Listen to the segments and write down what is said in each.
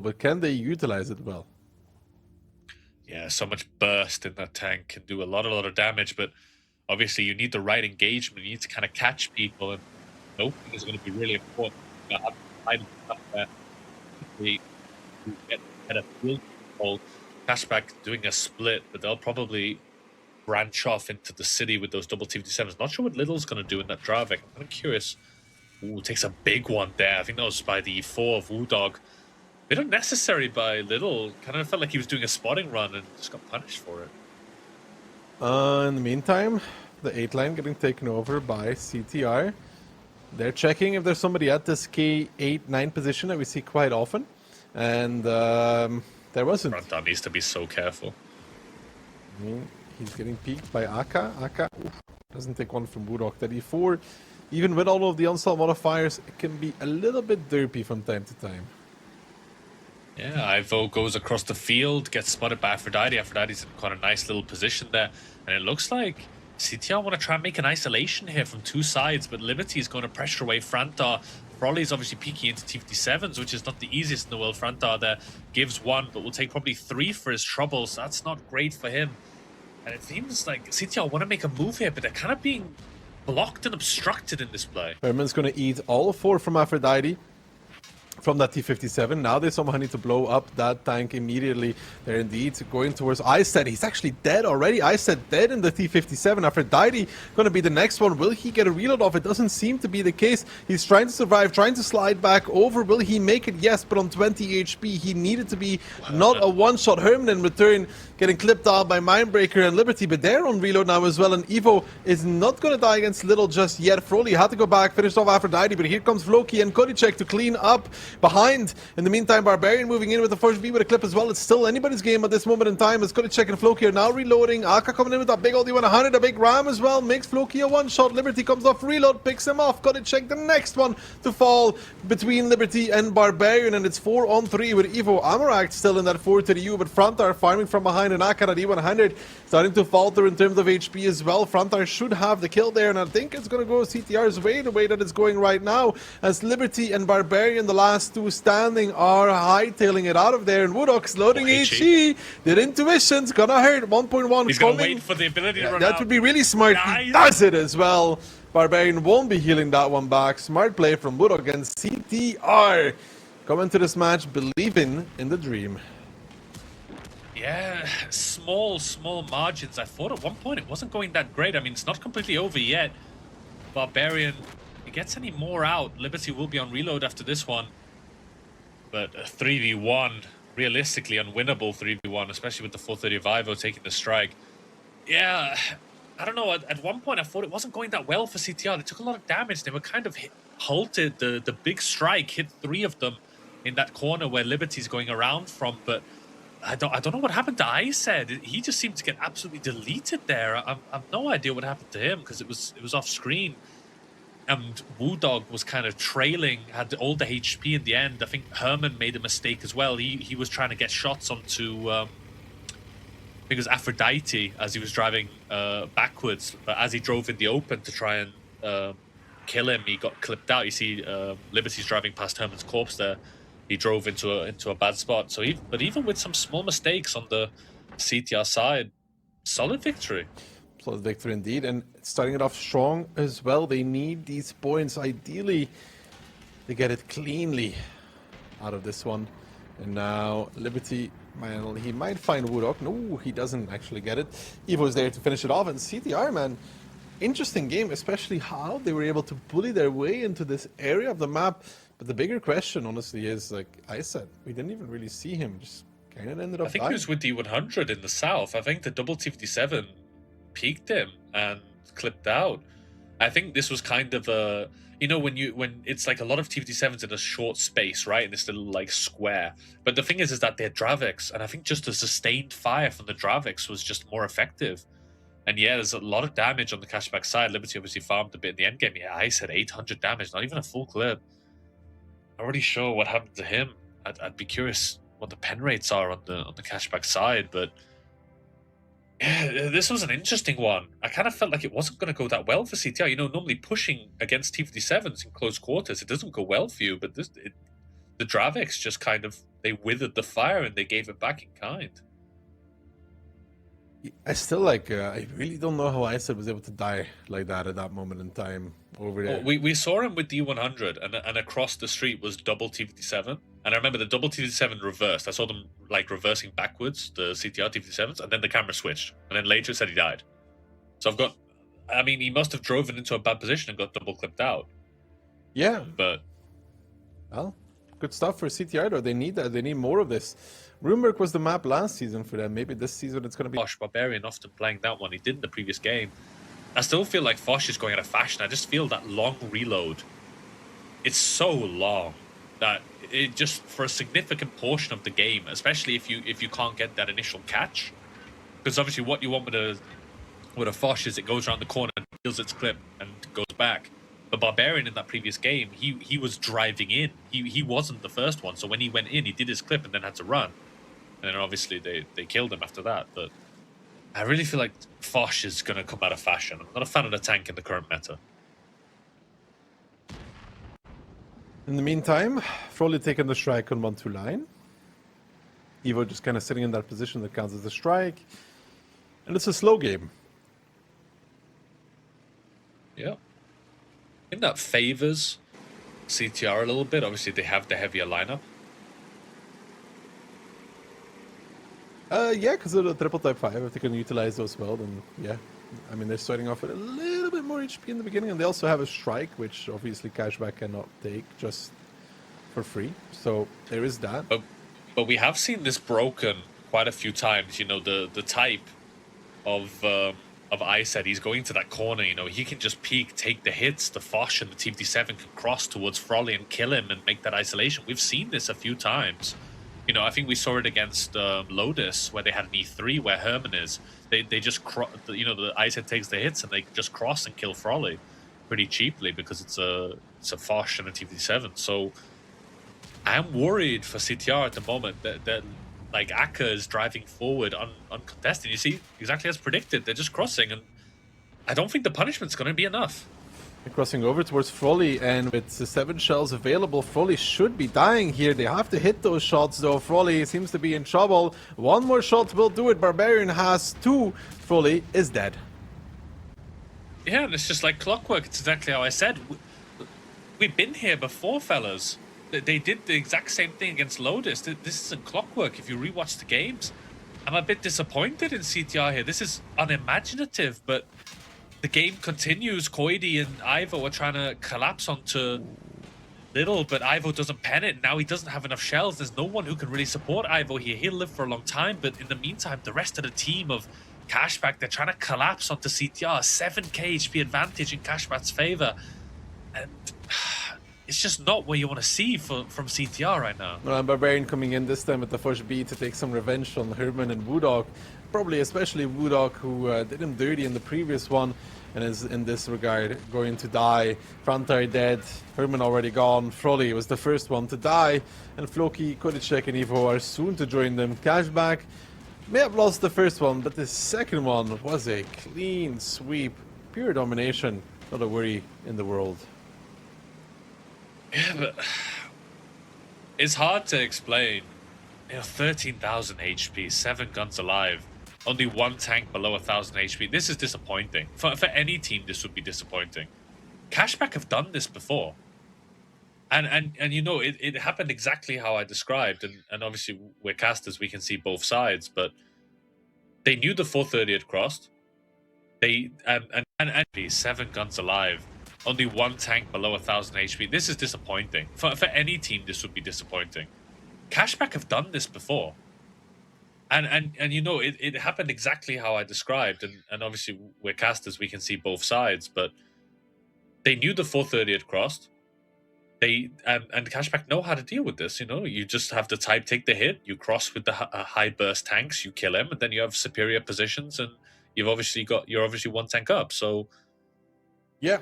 but can they utilize it well? Yeah, so much burst in that tank can do a lot of damage, but obviously you need the right engagement. You need to kind of catch people, and opening is going to be really important. You have to find stuff where they get better field control. Cashback doing a split, but they'll probably branch off into the city with those double T57s. Not sure what Little's going to do in that Dravik. I'm kind of curious. Ooh, takes a big one there. I think that was by the E4 of Woodog. Bit unnecessary by Little. Kind of felt like he was doing a spotting run and just got punished for it. In the meantime, the 8 line getting taken over by CTR. They're checking if there's somebody at this K8-9 position that we see quite often. And there wasn't. Frontar needs to be so careful. I mean, he's getting peeked by Aka. Aka doesn't take one from Woodog. That E4, even with all of the onslaught modifiers, it can be a little bit derpy from time to time. Yeah, Ivo goes across the field, gets spotted by Aphrodite. Aphrodite's in quite a nice little position there. And it looks like CTR want to try and make an isolation here from two sides, but Liberty is going to pressure away Frontar. Froly's obviously peeking into T57s, which is not the easiest in the world. Frontar there gives one, but will take probably 3 for his troubles. So that's not great for him. And it seems like CTR want to make a move here, but they're kind of being blocked and obstructed in this play. Herman's going to eat all 4 from Aphrodite. From that T57. Now they somehow need to blow up that tank immediately. They're indeed going towards Istead. He's actually dead already. Istead dead in the T57. Aphrodite going to be the next one. Will he get a reload off? It doesn't seem to be the case. He's trying to survive, trying to slide back over. Will he make it? Yes, but on 20 HP. He needed to be not a one-shot. Herman in return getting clipped out by Mindbreaker and Liberty, but they're on reload now as well. And Evo is not going to die against Little just yet. Froly had to go back, finished off Aphrodite, but here comes Floki and Kodicek to clean up behind. In the meantime, Barbarian moving in with the first B with a clip as well. It's still anybody's game at this moment in time as Kodicek and Floki are now reloading. Aka coming in with that big old D100, a big ram as well. Makes Floki a one-shot. Liberty comes off reload, picks him off. Kodicek the next one to fall between Liberty and Barbarian, and it's 4-on-3 with Evo Amarak still in that 4-to-the-U, but Frontar farming from behind, and Aka at D100 starting to falter in terms of HP as well. Frontar should have the kill there, and I think it's going to go CTR's way, the way that it's going right now, as Liberty and Barbarian, the last two standing, are hightailing it out of there, and Woodog's loading HE. Their intuition's gonna hurt. 1.1 He's gonna wait for the ability to run that out. would be really smart. Nice. He does it as well. Barbarian won't be healing that one back. Smart play from Woodog, and CTR coming to this match believing in the dream. Yeah, small margins. I thought at one point it wasn't going that great. I mean, it's not completely over yet. Barbarian, if he gets any more out, Liberty will be on reload after this one. But a 3v1, realistically unwinnable 3v1, especially with the 430 of Ivo taking the strike. Yeah, I don't know. At one point, I thought it wasn't going that well for CTR. They took a lot of damage. They were kind of halted. The big strike hit 3 of them in that corner where Liberty's going around from. But I don't know what happened to Istead. He just seemed to get absolutely deleted there. I've no idea what happened to him because it was off screen. And Woodog was kind of trailing, had all the HP in the end. I think Herman made a mistake as well. He was trying to get shots onto, I think it was Aphrodite as he was driving backwards. But as he drove in the open to try and kill him, he got clipped out. You see Liberty's driving past Herman's corpse there. He drove into a bad spot. So, but even with some small mistakes on the CTR side, solid victory. Solid victory indeed, and starting it off strong as well. They need these points ideally to get it cleanly out of this one. And now Liberty, man, he might find Woodog. No, he doesn't actually get it. Evo's there to finish it off, and CTR, man, interesting game, especially how they were able to bully their way into this area of the map. But the bigger question, honestly, is, like I said, we didn't even really see him. Just kind of ended up I think dying. he was with the 100 in the south. I think the double T57 peaked him and clipped out. I think this was kind of a, you know, when it's like a lot of T57s in a short space, right, in this little like square. But the thing is that they're Draviks, and I think just the sustained fire from the Draviks was just more effective. And yeah, there's a lot of damage on the Cashaback side. Liberty obviously farmed a bit in the end game. Yeah, I said 800 damage, not even a full clip. I'm already sure what happened to him. I'd be curious what the pen rates are on the Cashaback side, but yeah, this was an interesting one. I kind of felt like it wasn't going to go that well for CTR. You know, normally pushing against T57s in close quarters, it doesn't go well for you, but the Draviks just kind of, they withered the fire and they gave it back in kind. I still like. I really don't know how Iset was able to die like that at that moment in time over there. We saw him with D100, and across the street was double T57. And I remember the double T57 reversed. I saw them like reversing backwards, the CTR T57s, and then the camera switched. And then later it said he died. So I've got. I mean, he must have driven into a bad position and got double clipped out. Yeah, But well, good stuff for CTR though. They need that. They need more of this. Runeberg was the map last season for them. Maybe this season it's going to be. Fosh, Barbarian often playing that one. He did in the previous game. I still feel like Fosh is going out of fashion. I just feel that long reload. It's so long that it just, for a significant portion of the game, especially if you can't get that initial catch, because obviously what you want with a Fosh is it goes around the corner and feels its clip and goes back. But Barbarian in that previous game, he was driving in. He wasn't the first one, so when he went in, he did his clip and then had to run. And then obviously they killed him after that. But I really feel like Fosh is going to come out of fashion. I'm not a fan of the tank in the current meta. In the meantime, Froley taking the strike on 1-2 line. Evo just kind of sitting in that position that counts as a strike. And it's a slow game. Yeah. I think that favors CTR a little bit. Obviously, they have the heavier lineup. Yeah, because of the triple type 5, if they can utilize those well, then yeah. I mean, they're starting off with a little bit more HP in the beginning, and they also have a strike, which obviously Cashaback cannot take just for free. So there is that. But we have seen this broken quite a few times. You know, the type of Iset, he's going to that corner. You know, he can just peek, take the hits. The Fosh and the T57 can cross towards Froley and kill him and make that isolation. We've seen this a few times. You know, I think we saw it against Lodis, where they had an E3 where Herman is. They just, you know, the Iset takes the hits and they just cross and kill Froley pretty cheaply because it's a Fosh and a T57. So I'm worried for CTR at the moment that like Akka is driving forward uncontested. You see, exactly as predicted, they're just crossing, and I don't think the punishment's going to be enough. Crossing over towards Froley, and with the 7 shells available, Froley should be dying here. They have to hit those shots though. Froley seems to be in trouble. One more shot will do it. Barbarian has 2. Froley is dead. Yeah, and it's just like clockwork. It's exactly how I said. We've been here before, fellas. They did the exact same thing against Lodis. This isn't clockwork. If you rewatch the games, I'm a bit disappointed in CTR here. This is unimaginative, but the game continues. Koidi and Ivo are trying to collapse onto Little, but Ivo doesn't pen it. Now he doesn't have enough shells. There's no one who can really support Ivo here. He'll live for a long time, but in the meantime, the rest of the team of Cashaback, they're trying to collapse onto CTR. 7k HP advantage in Cashaback's favor. And it's just not what you want to see from CTR right now. Well, and Barbarian coming in this time with the first B to take some revenge on Herman and Woodog. Probably especially Woodog, who did him dirty in the previous one and is in this regard going to die. Frantai dead, Herman already gone, Froley was the first one to die, and Floki, Kodicek and Evo are soon to join them. Cashaback may have lost the first one, but the second one was a clean sweep. Pure domination, not a worry in the world. Yeah, but it's hard to explain. You know, 13,000 HP, 7 guns alive, only 1 tank below 1,000 HP. This is disappointing. For any team, this would be disappointing. Cashaback have done this before. And you know, it happened exactly how I described. And obviously, we're casters, we can see both sides. But they knew the 430 had crossed. They and 7 guns alive, only 1 tank below 1,000 HP. This is disappointing. For any team, this would be disappointing. Cashaback have done this before. And you know, it happened exactly how I described. And obviously, we're casters, we can see both sides. But they knew the 430 had crossed. They and Cashaback know how to deal with this. You know, you just have the type take the hit, you cross with the high burst tanks, you kill him, and then you have superior positions, and you're obviously 1 tank up. So yeah,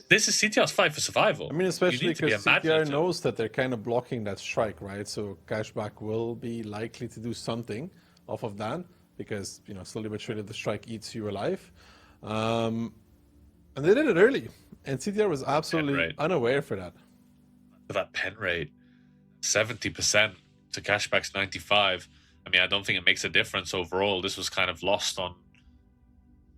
this is CTR's fight for survival. I mean, especially because CTR knows that they're kind of blocking that strike, right? So Cashaback will be likely to do something off of that because, you know, slowly but surely the strike eats you alive. And they did it early, and CTR was absolutely unaware for that. For that pen rate. 70% to Cashback's 95. I mean, I don't think it makes a difference overall. This was kind of lost on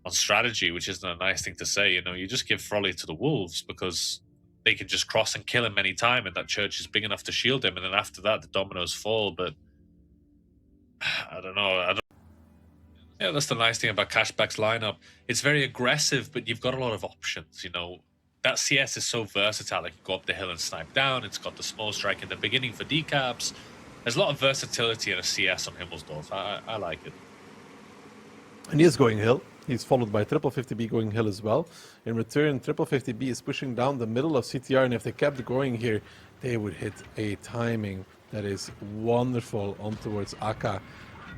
strategy, which isn't a nice thing to say. You know, you just give Frolly to the Wolves because they can just cross and kill him anytime, and that church is big enough to shield him. And then after that, the dominoes fall. But I don't know. Yeah, that's the nice thing about Cashback's lineup. It's very aggressive, but you've got a lot of options. You know, that CS is so versatile. It can go up the hill and snipe down. It's got the small strike in the beginning for decaps. There's a lot of versatility in a CS on Himmelsdorf. I like it. And he is going hill. He's followed by Triple 50B going hill as well. In return, Triple 50B is pushing down the middle of CTR, and if they kept going here, they would hit a timing that is wonderful on towards Aka.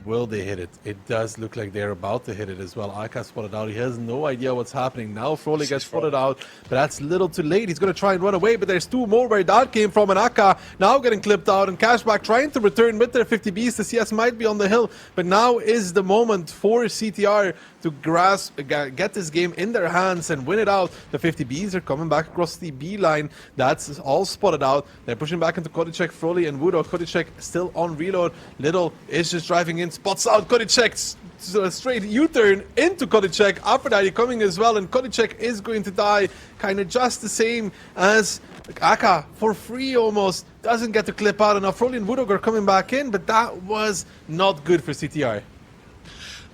Will they hit it? It does look like they're about to hit it as well. Aka spotted out. He has no idea what's happening. Now Froley gets spotted out, but that's a little too late. He's going to try and run away, but there's two more where that came from. And Aka now getting clipped out, and Cashback trying to return with their 50Bs. The CS might be on the hill, but now is the moment for CTR to grasp, get this game in their hands and win it out. The 50Bs are coming back across the B line. That's all spotted out. They're pushing back into Kodicek, Froley, and Woodog. Kodicek still on reload. Little is just driving in, spots out Kodicek, straight U-turn into Kodicek. Aphrodite coming as well, and Kodicek is going to die kind of just the same as Aka, for free almost. Doesn't get to clip out enough. Froley and Woodog are coming back in, but that was not good for CTR.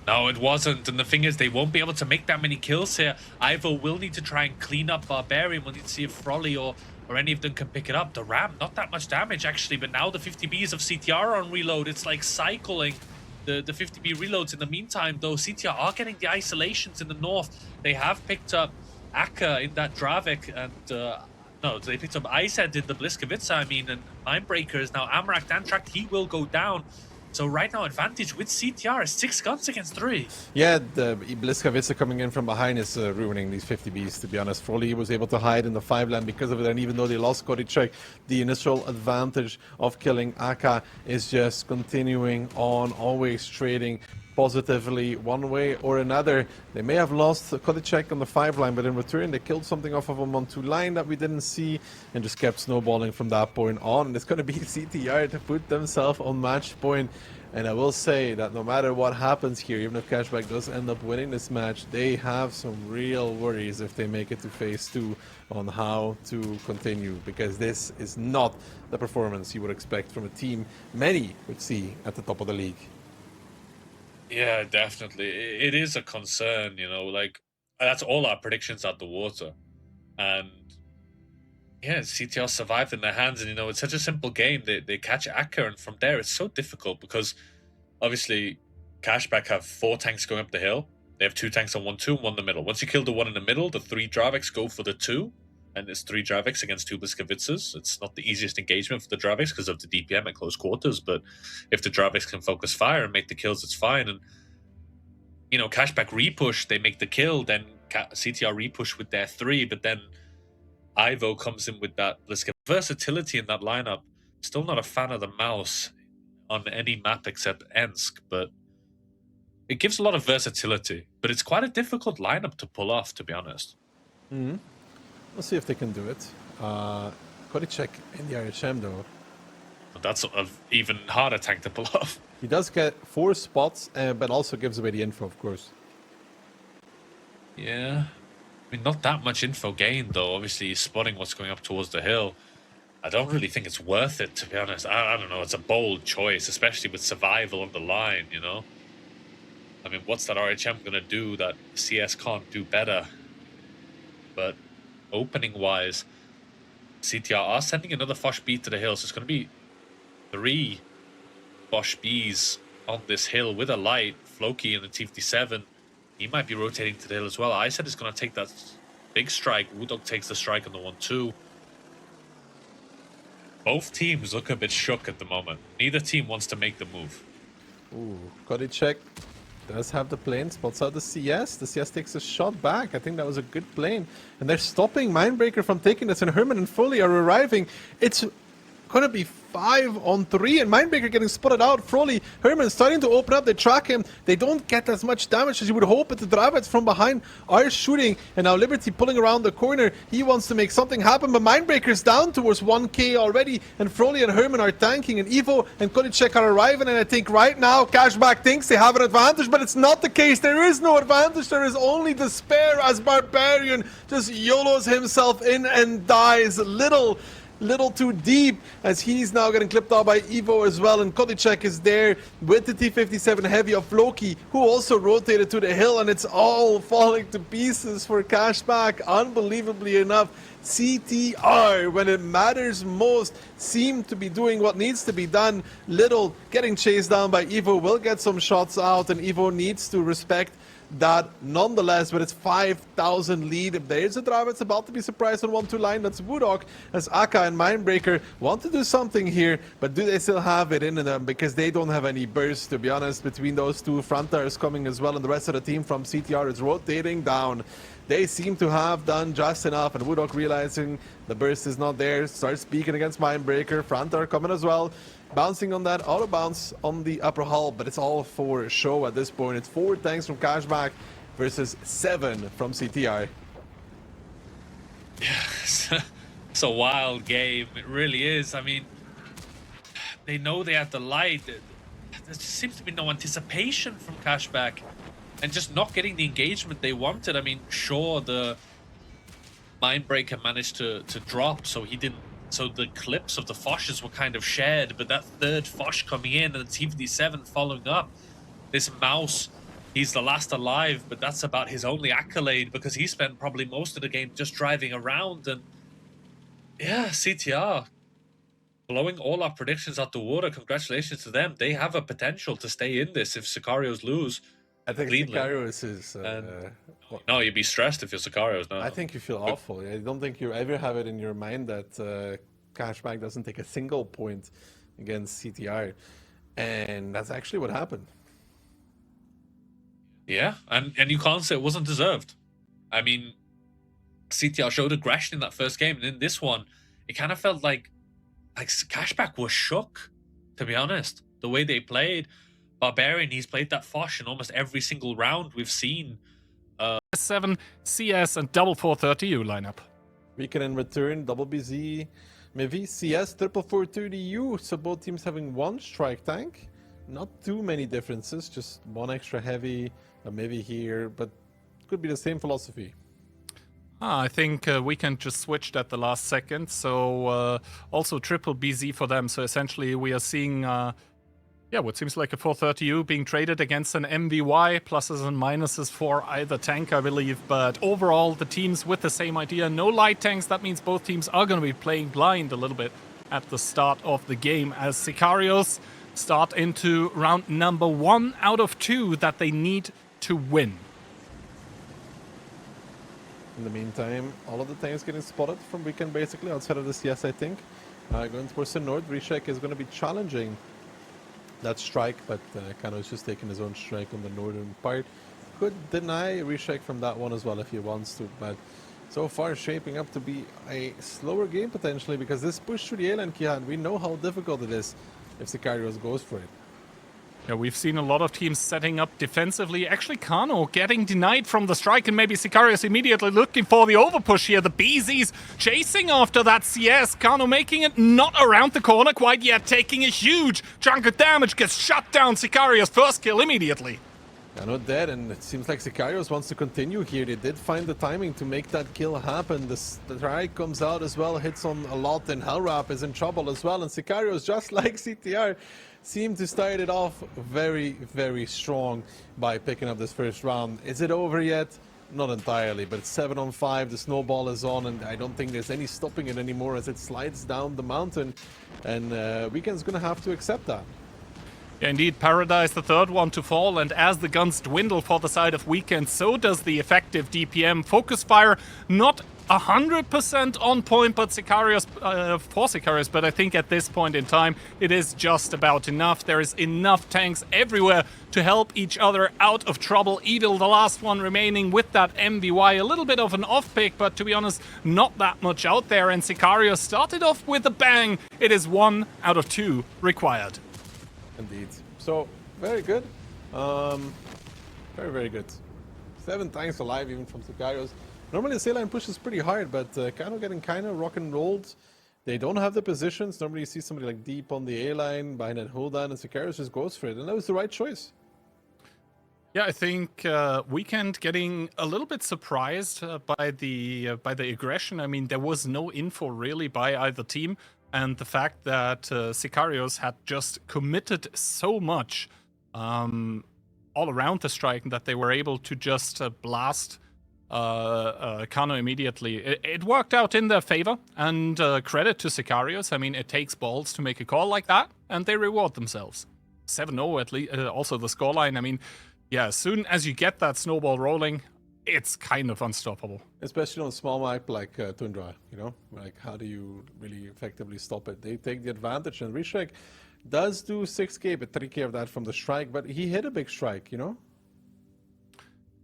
No, it wasn't. And the thing is, they won't be able to make that many kills here. Ivo will need to try and clean up Barbarian. We'll need to see if Froley or any of them can pick it up. The Ram, not that much damage, actually. But now the 50Bs of CTR are on reload. It's like cycling the 50B reloads. In the meantime, though, CTR are getting the isolations in the north. They have picked up Aka in that Dravik. And, no, they picked up Ised in the Bliskavitsa, I mean. And Mindbreaker is now Amrak Dantract. He will go down. So right now, advantage with CTR is 6 guns against 3. Yeah, the Bliskavitsa coming in from behind is ruining these 50Bs, to be honest. Froley was able to hide in the 5 lane because of it, and even though they lost Kodicek, the initial advantage of killing Aka is just continuing on, always trading positively one way or another. They may have lost Kodicek on the 5 line, but in return they killed something off of him on 2 line that we didn't see, and just kept snowballing from that point on. And it's going to be CTR to put themselves on match point. And I will say that no matter what happens here, even if Cashback does end up winning this match, they have some real worries if they make it to phase 2 on how to continue, because this is not the performance you would expect from a team many would see at the top of the league. Yeah, definitely. It is a concern, you know, like, that's all our predictions out the water. And yeah, CTR survived in their hands, and, you know, it's such a simple game. They catch Aka, and from there it's so difficult because obviously Cashback have 4 tanks going up the hill. They have 2 tanks on 1-2 and 1 in the middle. Once you kill the 1 in the middle, the 3 Draviks go for the 2, and it's 3 Draviks against 2 Bliskavitsas. It's not the easiest engagement for the Draviks because of the DPM at close quarters, but if the Draviks can focus fire and make the kills, it's fine. And, you know, Cashback repush, they make the kill, then CTR repush with their 3, but then Ivo comes in with that Bliska versatility in that lineup. Still not a fan of the mouse on any map except Ensk, but it gives a lot of versatility. But it's quite a difficult lineup to pull off, to be honest. Mm-hmm. We'll see if they can do it. Kodicek in the RHM though. That's an even harder tank to pull off. He does get 4 spots, but also gives away the info, of course. Yeah. I mean, not that much info gained, though. Obviously, he's spotting what's going up towards the hill. I don't really think it's worth it, to be honest. I don't know. It's a bold choice, especially with survival on the line, you know? I mean, what's that RHM going to do that CS can't do better? But opening-wise, CTR are sending another Fosh B to the hill, so it's going to be 3 Fosh Bs on this hill with a light. Floki in the T57. He might be rotating to the hill as well. I said it's going to take that big strike. Woodog takes the strike on the 1-2. Both teams look a bit shook at the moment. Neither team wants to make the move. Ooh, Kodicek does have the plane, spots out the CS. The CS takes a shot back. I think that was a good plane. And they're stopping Mindbreaker from taking this, and Herman and Foley are arriving. It's gonna be 5-on-3, and Mindbreaker getting spotted out. Froley, Herman starting to open up. They track him. They don't get as much damage as you would hope, but the Dravets from behind are shooting, and now Liberty pulling around the corner. He wants to make something happen, but Mindbreaker's down towards 1k already, and Froley and Herman are tanking, and Evo and Kolicek are arriving, and I think right now Cashaback thinks they have an advantage, but it's not the case. There is no advantage. There is only despair as Barbarian just YOLOs himself in and dies little too deep, as he's now getting clipped out by Evo as well, and Kolicek is there with the T-57 Heavy of Loki, who also rotated to the hill, and it's all falling to pieces for Cashaback. Unbelievably enough, CTR, when it matters most, seem to be doing what needs to be done. Little getting chased down by Evo, will get some shots out, and Evo needs to respect that nonetheless, but it's 5,000 lead. If there's a drive, it's about to be surprised on 1-2 line. That's Woodhawk, as Aka and Mindbreaker want to do something here, but do they still have it in them? Because they don't have any burst, to be honest, between those two. Frontar is coming as well, and the rest of the team from CTR is rotating down. They seem to have done just enough, and Woodhawk, realizing the burst is not there, starts speaking against Mindbreaker. Frontar coming as well, bouncing on that auto bounce on the upper hull, but it's all for show at this point. It's 4 tanks from Cashaback versus 7 from CTI. Yeah, it's a wild game. It really is. I mean, they know they have the light. There just seems to be no anticipation from Cashaback, and just not getting the engagement they wanted. I mean, sure, the Mindbreaker managed to drop, so he didn't. So the clips of the Foshes were kind of shared, but that third Fosh coming in and the T-57 following up, this Mouse, he's the last alive, but that's about his only accolade, because he spent probably most of the game just driving around. And yeah, CTR blowing all our predictions out the water. Congratulations to them. They have a potential to stay in this if Sicarios lose. I think Sicarios is... no, you'd be stressed if you're Sicarios. No. I think you feel awful. I don't think you ever have it in your mind that Cashaback doesn't take a single point against CTR. And that's actually what happened. Yeah, and you can't say it wasn't deserved. I mean, CTR showed aggression in that first game, and in this one, it kind of felt like Cashaback was shook, to be honest. The way they played. Barbarian, he's played that Fosh in almost every single round we've seen. 7 CS and double 430U lineup. Weekend in return, double BZ, maybe CS, triple 430U. So both teams having one strike tank. Not too many differences, just one extra heavy, maybe here, but could be the same philosophy. I think Weekend just switched at the last second, so also triple BZ for them. So essentially we are seeing what seems like a 430U being traded against an MVY, pluses and minuses for either tank, I believe. But overall, the teams with the same idea. No light tanks, that means both teams are going to be playing blind a little bit at the start of the game, as Sicarios start into round number 1 out of 2 that they need to win. In the meantime, all of the tanks getting spotted from Weekend, basically, outside of the CS, I think. Going towards the north, Rishek is going to be challenging that strike, but Kano is just taking his own strike on the northern part. Could deny Rishek from that one as well if he wants to, but so far shaping up to be a slower game potentially, because this push through the A-Line, Kihan, we know how difficult it is if Sicarios goes for it. Yeah, we've seen a lot of teams setting up defensively. Actually, Kano getting denied from the strike, and maybe Sicarios immediately looking for the overpush here. The BZ's chasing after that CS. Kano making it not around the corner quite yet, taking a huge chunk of damage, gets shut down. Sicarios first kill immediately. Kano dead, and it seems like Sicarios wants to continue here. They did find the timing to make that kill happen. The strike comes out as well, hits on a lot, and Hellrap is in trouble as well. And Sicarios, just like CTR, seem to start it off very, very strong by picking up this first round. Is it over yet? Not entirely, but it's 7 on 5. The snowball is on, and I don't think there's any stopping it anymore as it slides down the mountain. And Weekend's going to have to accept that. Yeah, indeed, Paradise, the third one to fall, and as the guns dwindle for the side of Weekend, so does the effective DPM. Focus fire not 100% on point, but Sicarios, for Sicarios, but I think at this point in time, it is just about enough. There is enough tanks everywhere to help each other out of trouble. Evil, the last one remaining with that MVY, a little bit of an off pick, but to be honest, not that much out there, and Sicarios started off with a bang. It is 1 out of 2 required. Indeed. So, very good. Very, very good. 7 tanks alive even from Sicarios. Normally the C-line pushes pretty hard, but kind of getting rock and rolled. They don't have the positions. Normally you see somebody like deep on the A-line, behind that hold down, and Sicarios just goes for it. And that was the right choice. Yeah, I think Weekend getting a little bit surprised by the aggression. I mean, there was no info really by either team. And the fact that Sicarios had just committed so much all around the strike that they were able to just blast Kano immediately. It worked out in their favor, and credit to Sicarios. I mean, it takes balls to make a call like that, and they reward themselves. 7-0 at least, also the scoreline. I mean, yeah, as soon as you get that snowball rolling, it's kind of unstoppable. Especially on a small map like Tundra, you know? Like, how do you really effectively stop it? They take the advantage, and Rishek does do 6k, but 3k of that from the strike, but he hit a big strike, you know?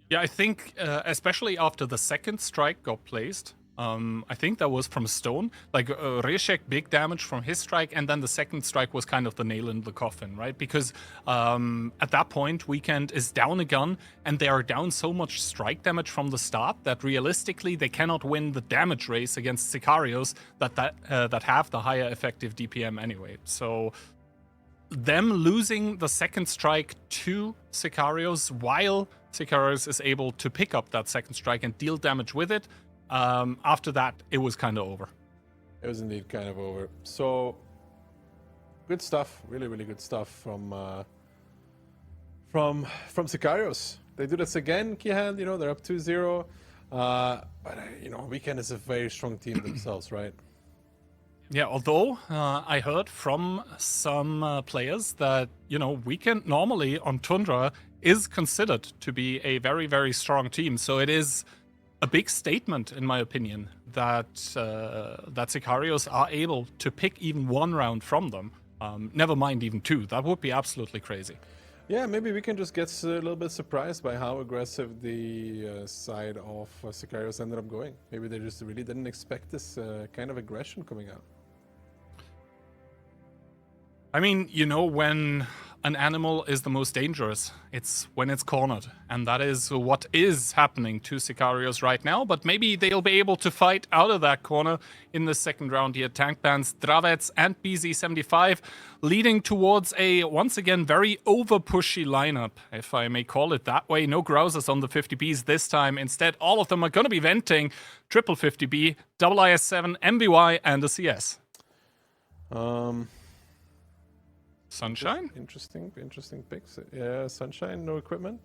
Yeah, I think especially after the second strike got placed, I think that was from Stone. Like Reshek, big damage from his strike, and then the second strike was kind of the nail in the coffin, right? Because at that point, Weekend is down a gun, and they are down so much strike damage from the start that realistically they cannot win the damage race against Sicarios that have the higher effective DPM anyway. So them losing the second strike to Sicarios while Sicarios is able to pick up that second strike and deal damage with it, after that, it was kind of over. It was indeed kind of over. So, good stuff. Really, really good stuff from Sicarios. They do this again, Kihan. You know, they're up 2-0. But, you know, Weekend is a very strong team themselves, right? Yeah, although I heard from some players that, you know, Weekend normally on Tundra is considered to be a very, very strong team. So it is a big statement, in my opinion, that that Sicarios are able to pick even 1 round from them. Never mind even 2. That would be absolutely crazy. Yeah, maybe we can just get a little bit surprised by how aggressive the side of Sicarios ended up going. Maybe they just really didn't expect this kind of aggression coming out. I mean, you know, when an animal is the most dangerous, it's when it's cornered. And that is what is happening to Sicarios right now. But maybe they'll be able to fight out of that corner in the second round here. Tank bans, Dravets and BZ75 leading towards a, once again, very over-pushy lineup, if I may call it that way. No Grousers on the 50Bs this time. Instead, all of them are going to be venting triple 50B, double IS7, MVY, and a CS. Sunshine? Interesting picks. Yeah, Sunshine, no equipment.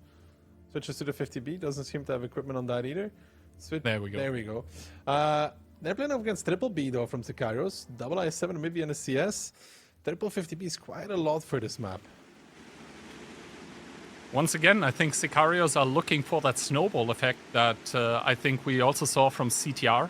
Switches to the 50B, doesn't seem to have equipment on that either. There we go. There we go. They're playing up against triple B though from Sicarios. Double IS7 maybe and a CS. Triple 50B is quite a lot for this map. Once again, I think Sicarios are looking for that snowball effect that I think we also saw from CTR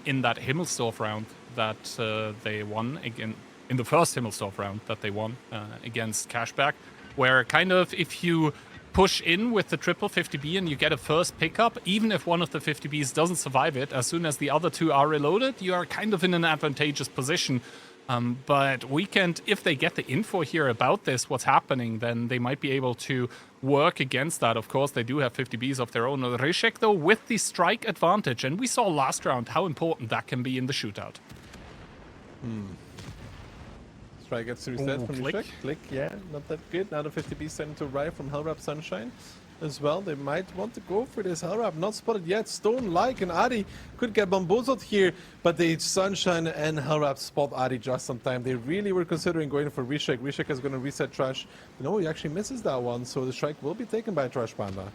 in that Himmelsdorf round that they won again. In the first Himmelsdorf round that they won against Cashaback, where kind of if you push in with the triple 50B and you get a first pickup, even if one of the 50Bs doesn't survive it, as soon as the other 2 are reloaded, you are kind of in an advantageous position. But Weekend, if they get the info here about this, what's happening, then they might be able to work against that. Of course, they do have 50Bs of their own. Rishek, though, with the strike advantage, and we saw last round how important that can be in the shootout. Strike gets reset from click. Rishek. Click, yeah, not that good. Now the 50B starting to arrive from Hellrap Sunshine as well. They might want to go for this Hellrap. Not spotted yet. Stone, Like, and Adi could get bamboozled here, but the Sunshine and Hellrap spot Adi just on time. They really were considering going for Rishek. Rishek is going to reset Trash. No, he actually misses that one, so the strike will be taken by Trash Panda.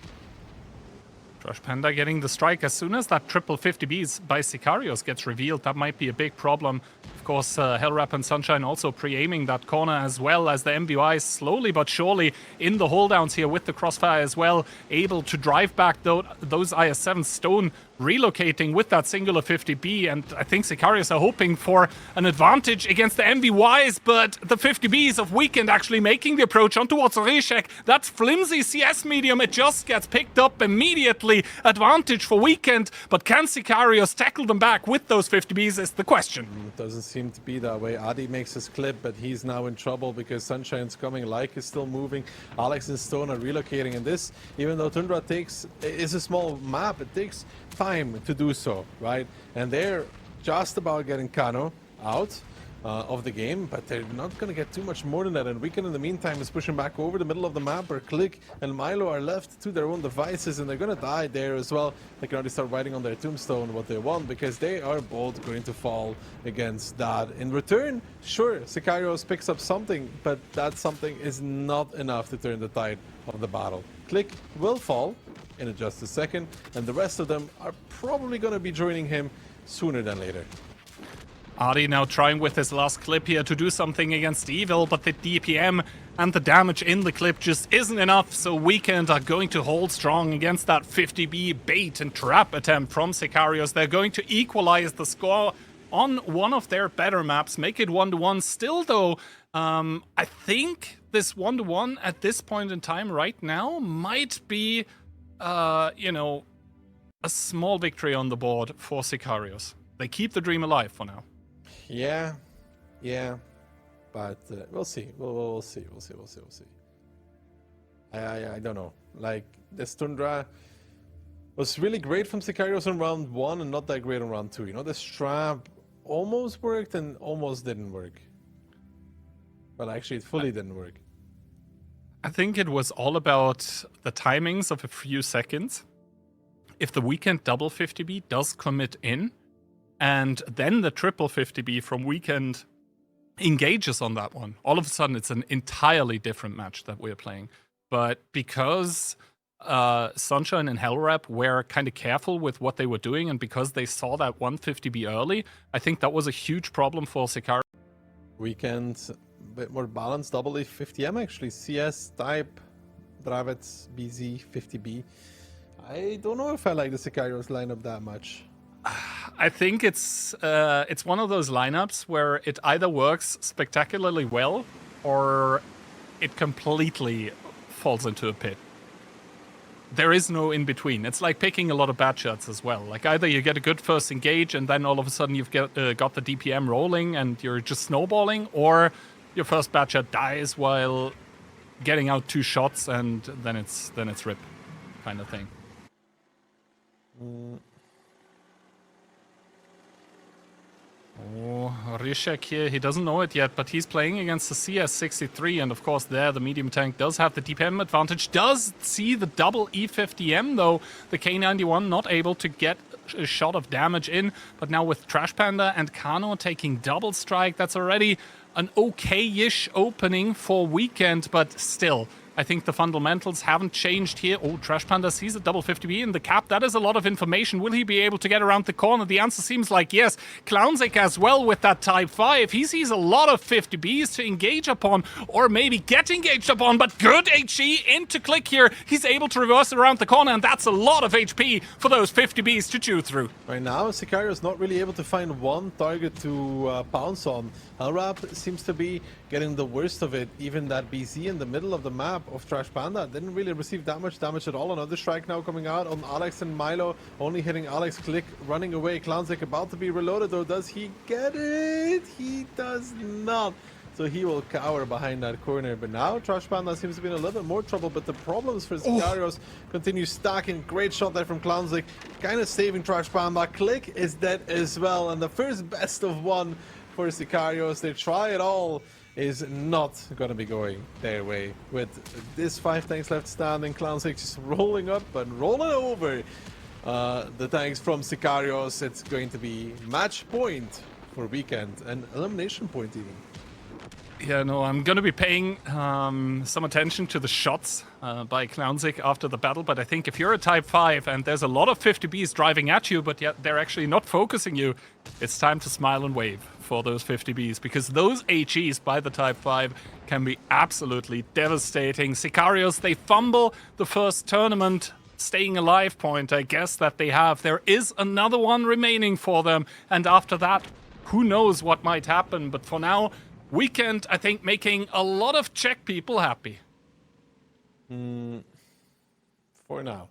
Trash Panda getting the strike. As soon as that triple 50Bs by Sicarios gets revealed, that might be a big problem. Of course, Hellrap and Sunshine also pre-aiming that corner, as well as the MVI slowly but surely in the holdowns here with the crossfire as well, able to drive back those IS-7. Stone relocating with that singular 50B, and I think Sicarios are hoping for an advantage against the MVYs, but the 50Bs of Weekend actually making the approach on towards Rishek. That's flimsy CS medium, it just gets picked up immediately. Advantage for Weekend, but can Sicarios tackle them back with those 50Bs is the question. It doesn't seem to be that way. Adi makes his clip, but he's now in trouble because Sunshine's coming, Like is still moving, Alex and Stone are relocating, and this, even though Tundra is a small map, it takes time to do so, right? And they're just about getting Kano out of the game, but they're not going to get too much more than that. And Weekend in the meantime is pushing back over the middle of the map where Click and Milo are left to their own devices, and they're going to die there as well. They can already start writing on their tombstone what they want, because they are both going to fall against that. In return, sure, Sicarios picks up something, but that something is not enough to turn the tide of the battle. Click will fall in just a second, and the rest of them are probably going to be joining him sooner than later. Adi now trying with his last clip here to do something against Evil, but the DPM and the damage in the clip just isn't enough, so Weekend are going to hold strong against that 50B bait and trap attempt from Sicarios. They're going to equalize the score on one of their better maps, make it 1-1. Still though, I think this 1-1 at this point in time right now might be, you know, a small victory on the board for Sicarios. They keep the dream alive for now. Yeah, but we'll see. We'll see. I don't know. Like, this Tundra was really great from Sicarios on round 1 and not that great on round 2. You know, the strap almost worked and almost didn't work. Well, actually, it fully didn't work. I think it was all about the timings of a few seconds. If the Weekend double 50B does commit in, and then the triple 50B from Weekend engages on that one, all of a sudden it's an entirely different match that we're playing. But because Sunshine and Hellrap were kind of careful with what they were doing, and because they saw that 150B early, I think that was a huge problem for Sicarios. Weekend, a bit more balanced, double 50M actually, CS, Type, Dravets, BZ, 50B. I don't know if I like the Sicarios lineup that much. I think it's one of those lineups where it either works spectacularly well or it completely falls into a pit. There is no in between. It's like picking a lot of bad shots as well. Like, either you get a good first engage and then all of a sudden you've got the DPM rolling and you're just snowballing, or your first bad shot dies while getting out 2 shots and then it's rip kind of thing. Oh, Rishek here, he doesn't know it yet, but he's playing against the CS63, and of course there the medium tank does have the DPM advantage, does see the double E50M though, the K91 not able to get a shot of damage in, but now with Trash Panda and Kano taking double strike, that's already an okay-ish opening for Weekend, but still, I think the fundamentals haven't changed here. Oh, Trash Panda sees a double 50B in the cap. That is a lot of information. Will he be able to get around the corner? The answer seems like yes. Clownzik as well with that Type 5. He sees a lot of 50Bs to engage upon, or maybe get engaged upon, but good HE into Click here. He's able to reverse around the corner, and that's a lot of HP for those 50Bs to chew through. Right now, Sicarios not really able to find one target to pounce on. Hellrap seems to be getting the worst of it. Even that BZ in the middle of the map of Trash Panda didn't really receive that much damage at all. Another strike now coming out on Alex and Milo, only hitting Alex. Click running away. Clownzik about to be reloaded, or does he get it? He does not. So he will cower behind that corner. But now Trash Panda seems to be in a little bit more trouble, but the problems for Sicarios continue stacking. Great shot there from Clownzik, kind of saving Trash Panda. Click is dead as well, and the first best of 1 for Sicarios. They try it all, is not going to be going their way. With this 5 tanks left standing, Clownzik just rolling up and rolling over the tanks from Sicarios. It's going to be match point for Weekend, and elimination point even. Yeah, no, I'm going to be paying some attention to the shots by Clownzik after the battle, but I think if you're a Type 5 and there's a lot of 50Bs driving at you, but yet they're actually not focusing you, it's time to smile and wave for those 50Bs, because those HEs by the Type 5 can be absolutely devastating. Sicarios, they fumble the first tournament staying alive point, I guess, that they have. There is another one remaining for them, and after that, who knows what might happen. But for now, Weekend, I think, making a lot of Czech people happy. For now.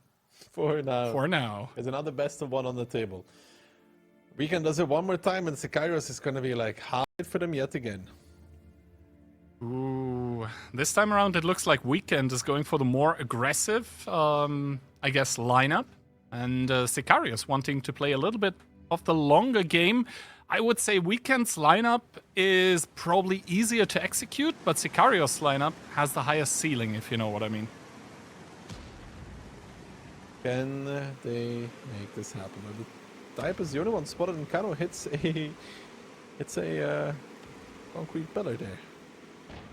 For now. For now. There's another best of one on the table. Weekend does it one more time, and Sicarios is going to be like hard for them yet again. Ooh, this time around it looks like Weekend is going for the more aggressive, I guess, lineup. And Sicarios wanting to play a little bit of the longer game. I would say Weekend's lineup is probably easier to execute, but Sicarios' lineup has the highest ceiling, if you know what I mean. Can they make this happen? The type is the only one spotted, and Kano hits a concrete pillar there.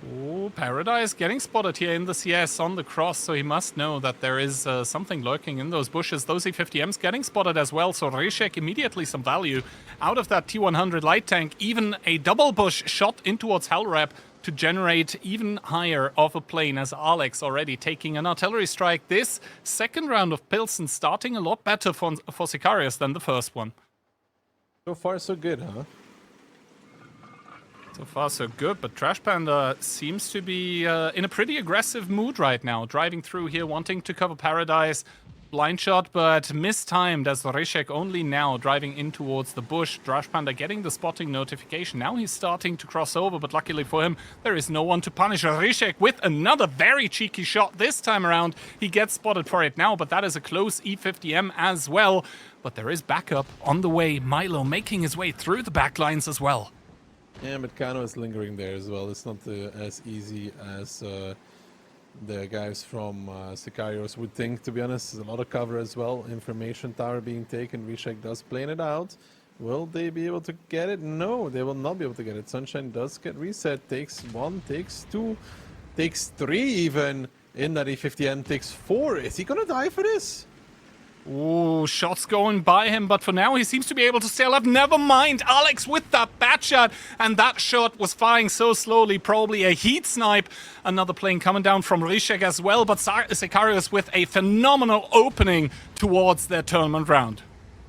Oh, Paradise getting spotted here in the CS on the cross, so he must know that there is something lurking in those bushes. Those E50Ms getting spotted as well, so Ryšek immediately some value out of that T100 light tank. Even a double bush shot in towards Hellrap to generate even higher of a plane, as Alex already taking an artillery strike. This second round of Pilsen starting a lot better for Sicarios than the first one. So far, so good, huh? So far, so good, but Trash Panda seems to be in a pretty aggressive mood right now. Driving through here, wanting to cover Paradise. Blind shot, but mistimed as Ryšek only now driving in towards the bush. Trash Panda getting the spotting notification. Now he's starting to cross over, but luckily for him, there is no one to punish Ryšek with another very cheeky shot this time around. He gets spotted for it now, but that is a close E50M as well. But there is backup on the way. Milo making his way through the backlines as well. Yeah, but Kano is lingering there as well. It's not as easy as the guys from Sicarios would think, to be honest. There's a lot of cover as well. Information tower being taken. Ryšek does plan it out. Will they be able to get it? No, they will not be able to get it. Sunshine does get reset. Takes one, takes two, takes three even. In that E50M takes four. Is he gonna die for this? Ooh, shots going by him, but for now he seems to be able to stay alive. Never mind, Alex with that bat shot, and that shot was firing so slowly, probably a heat snipe. Another plane coming down from Ryšek as well, but Sicarios with a phenomenal opening towards their tournament round.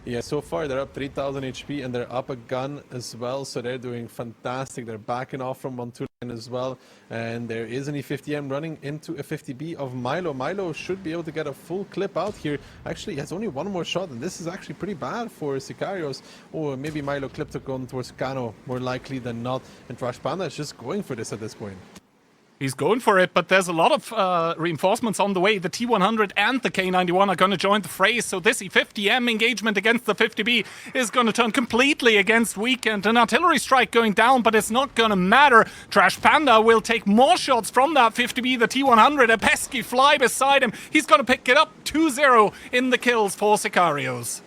Yeah, so far they're up 3,000 HP and they're up a gun as well, so they're doing fantastic. They're backing off from 1-2 line as well, and there is an E50M running into a 50B of Milo. Milo should be able to get a full clip out here. Actually, he has only one more shot, and this is actually pretty bad for Sicarios. Or maybe Milo clipped a gun towards Kano, more likely than not, and Trash Panda is just going for this at this point. He's going for it, but there's a lot of reinforcements on the way. The T100 and the K91 are going to join the fray, so this E50M engagement against the 50B is going to turn completely against Weekend. An artillery strike going down, but it's not going to matter. Trash Panda will take more shots from that 50B. The T100, a pesky fly beside him. He's going to pick it up 2-0 in the kills for Sicarios.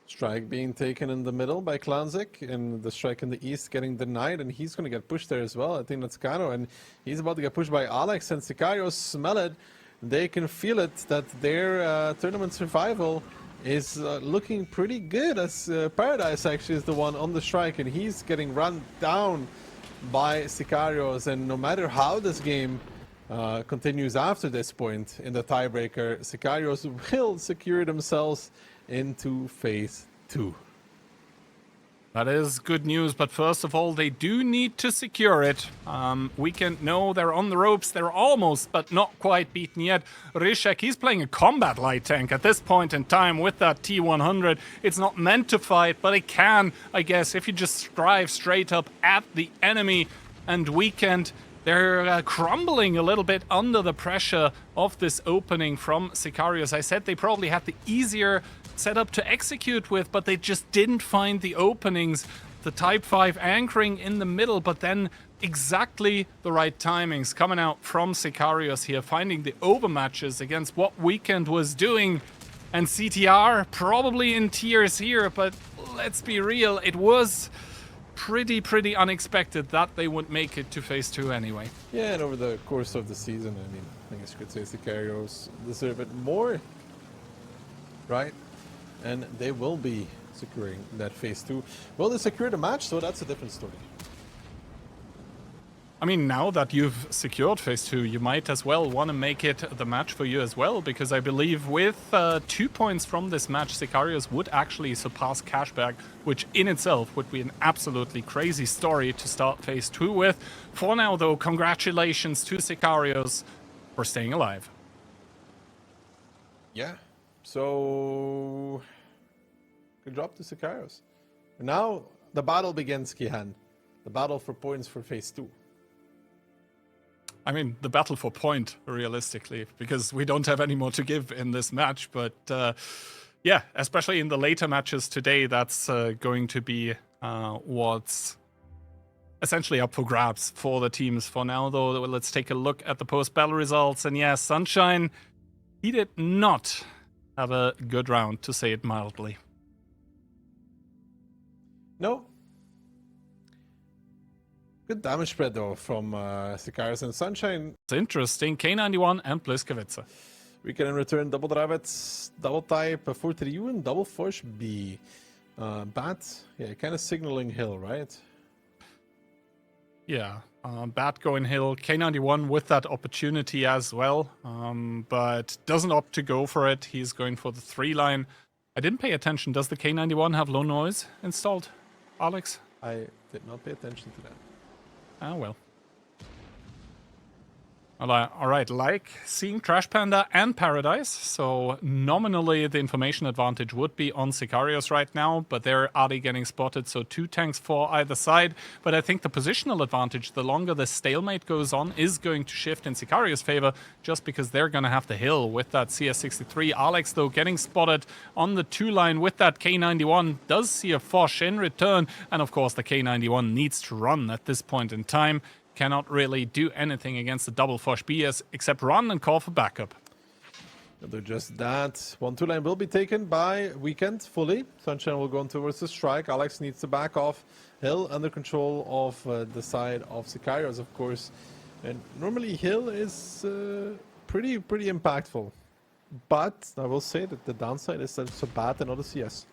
Strike being taken in the middle by Klanzik, and the strike in the east getting denied, and he's going to get pushed there as well. I think that's Kano, and he's about to get pushed by Alex, and Sicarios smell it. They can feel it, that their tournament survival is looking pretty good, as Paradise actually is the one on the strike, and he's getting run down by Sicarios. And no matter how this game continues after this point in the tiebreaker, Sicarios will secure themselves into phase 2. That is good news, but first of all, they do need to secure it. Weekend, no, they're on the ropes. They're almost, but not quite beaten yet. Ryšek, he's playing a combat light tank at this point in time with that T100. It's not meant to fight, but it can, I guess, if you just drive straight up at the enemy. And Weekend, they're crumbling a little bit under the pressure of this opening from Sicarios. I said they probably had the easier setup to execute with, but they just didn't find the openings. The Type 5 anchoring in the middle, but then exactly the right timings coming out from Sicarios here, finding the overmatches against what Weekend was doing. And CTR probably in tears here, but let's be real, it was pretty unexpected that they would make it to phase 2 anyway. Yeah, and over the course of the season, I mean, I guess you could say Sicarios deserve it more, right? And they will be securing that phase 2. Will they secure the match? So that's a different story. I mean, now that you've secured phase 2, you might as well want to make it the match for you as well, because I believe with 2 points from this match, Sicarios would actually surpass Cashaback, which in itself would be an absolutely crazy story to start phase 2 with. For now, though, congratulations to Sicarios for staying alive. Yeah. So, good job to Sicarios. And now the battle begins, Kihan. The battle for points for phase 2. I mean, the battle for point, realistically, because we don't have any more to give in this match. But yeah, especially in the later matches today, that's going to be what's essentially up for grabs for the teams. For now, though, let's take a look at the post-battle results. And yeah, Sunshine, he did not have a good round, to say it mildly. No. Good damage spread, though, from Sicarios and Sunshine. It's interesting. K91 and Bliskovice. We can in return double Dravets, double type, 4-3U, and double Force B. Bat, yeah, kind of signaling Hill, right? Yeah, Bat going Hill. K91 with that opportunity as well, but doesn't opt to go for it. He's going for the 3-line. I didn't pay attention. Does the K91 have low noise installed, Alex? I did not pay attention to that. Ah, well. Alright, like seeing Trash Panda and Paradise, so nominally the information advantage would be on Sicarios right now, but they're already getting spotted, so 2 tanks for either side. But I think the positional advantage, the longer the stalemate goes on, is going to shift in Sicarios' favor, just because they're going to have the hill with that CS63. Alex, though, getting spotted on the 2-line with that K91, does see a Foch in return, and of course the K91 needs to run at this point in time. Cannot really do anything against the double Foch BS except run and call for backup. They'll do just that. 1-2 line will be taken by Weekend fully. Sunshine will go on towards the strike. Alex needs to back off. Hill under control of the side of Sicarios, of course. And normally Hill is pretty impactful. But I will say that the downside is that it's a Bat and not a CS.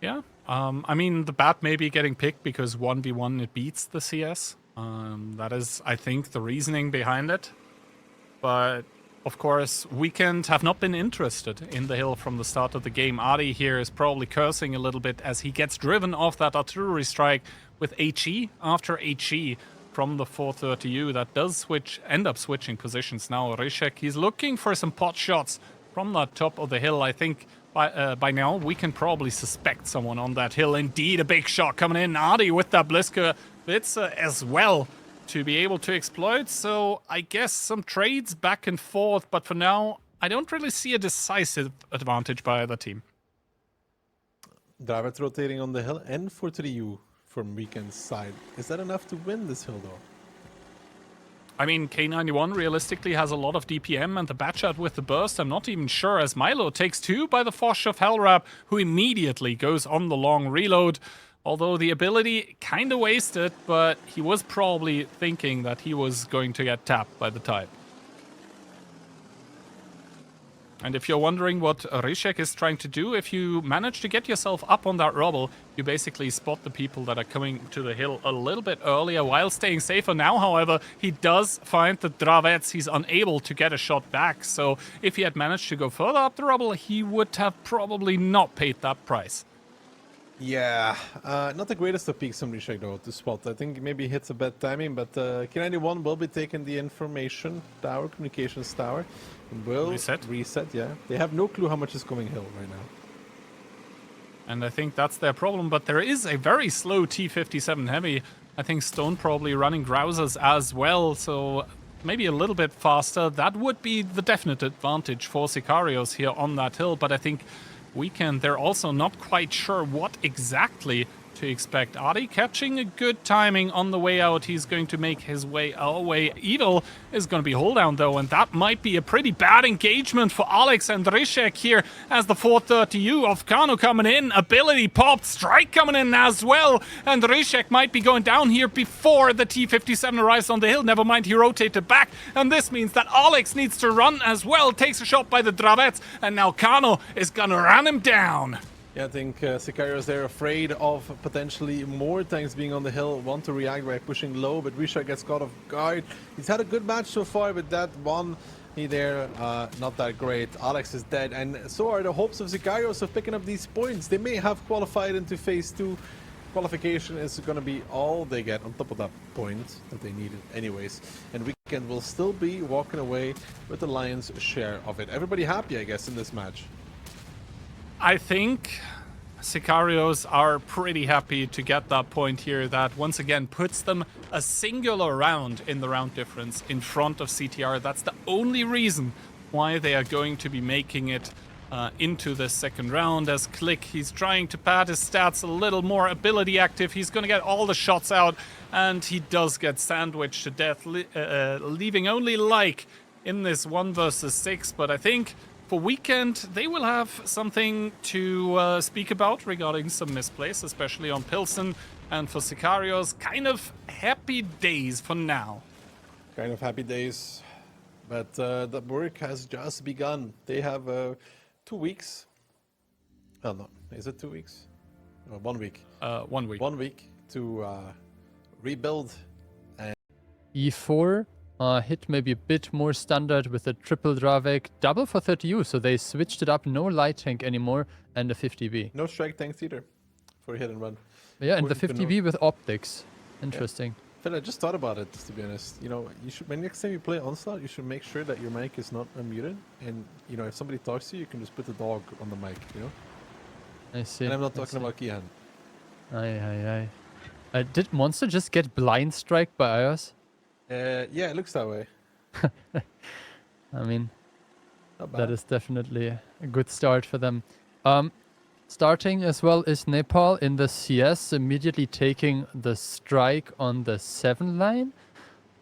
Yeah, I mean, the Bat may be getting picked because 1v1 it beats the CS. That is, I think, the reasoning behind it. But, of course, Weekend have not been interested in the hill from the start of the game. Adi here is probably cursing a little bit as he gets driven off that artillery strike with HE after HE from the 430U. That does end up switching positions now. Rishek, he's looking for some pot shots from the top of the hill. I think by now we can probably suspect someone on that hill. Indeed, a big shot coming in. Adi with that Bliskovice as well to be able to exploit. So I guess some trades back and forth, but for now I don't really see a decisive advantage by either team. David rotating on the hill and 4-3U from Weekend's side. Is that enough to win this hill though? I mean, K91 realistically has a lot of DPM, and the Batchat with the burst, I'm not even sure, as Milo takes 2 by the Foch of Hellrap, who immediately goes on the long reload. Although the ability kind of wasted, but he was probably thinking that he was going to get tapped by the type. And if you're wondering what Rishek is trying to do, if you manage to get yourself up on that rubble, you basically spot the people that are coming to the hill a little bit earlier while staying safer. Now, however, he does find the Dravets. He's unable to get a shot back. So if he had managed to go further up the rubble, he would have probably not paid that price. Yeah, not the greatest of peaks from Rishek though to spot. I think maybe he hits a bad timing, but K91 will be taking the information tower, communications tower, and will reset. Yeah, they have no clue how much is going hill right now. And I think that's their problem, but there is a very slow T57 heavy. I think Stone probably running Grousers as well, so maybe a little bit faster. That would be the definite advantage for Sicarios here on that hill, but I think Weekend, they're also not quite sure what exactly to expect. Adi catching a good timing on the way out. He's going to make his way our way. Evil is going to be hold down though, and that might be a pretty bad engagement for Alex and Rishek here as the 430U of Kano coming in. Ability popped, strike coming in as well, and Rishek might be going down here before the T57 arrives on the hill. Never mind, he rotated back, and this means that Alex needs to run as well. Takes a shot by the Dravets, and now Kano is gonna run him down. Yeah, I think Sicarios, they're afraid of potentially more tanks being on the hill, want to react by pushing low, but Risha gets caught off guard. He's had a good match so far, but that one, not that great. Alex is dead, and so are the hopes of Sicarios of picking up these points. They may have qualified into phase 2. Qualification is going to be all they get on top of that point that they needed anyways. And Weekend will still be walking away with the lion's share of it. Everybody happy, I guess, in this match. I think Sicarios are pretty happy to get that point here that once again puts them a singular round in the round difference in front of CTR. That's the only reason why they are going to be making it into the second round. As Click, he's trying to pad his stats a little more ability active. He's going to get all the shots out, and he does get sandwiched to death, leaving only Like in this 1 versus 6. But I think for Weekend, they will have something to speak about regarding some misplays, especially on Pilsen. And for Sicarios, kind of happy days for now. Kind of happy days, but the work has just begun. They have 2 weeks. Oh no, is it 2 weeks? No, 1 week. 1 week. 1 week to rebuild. E4 hit maybe a bit more standard with a triple Dravek, double for 30U, so they switched it up, no light tank anymore, and a 50B. No strike tanks either for hit and run. Yeah, and the 50B with optics. Interesting. Yeah. Phil, I just thought about it, to be honest. You know, you should, when next time you play Onslaught, you should make sure that your mic is not unmuted. And, you know, if somebody talks to you, you can just put the dog on the mic, you know? I see. And I'm not talking about Kian. Aye. Did Monster just get blind strike by iOS? Yeah, it looks that way. I mean, Not bad. that is definitely a good start for them. Starting as well is Nepal in the CS, immediately taking the strike on the 7 line.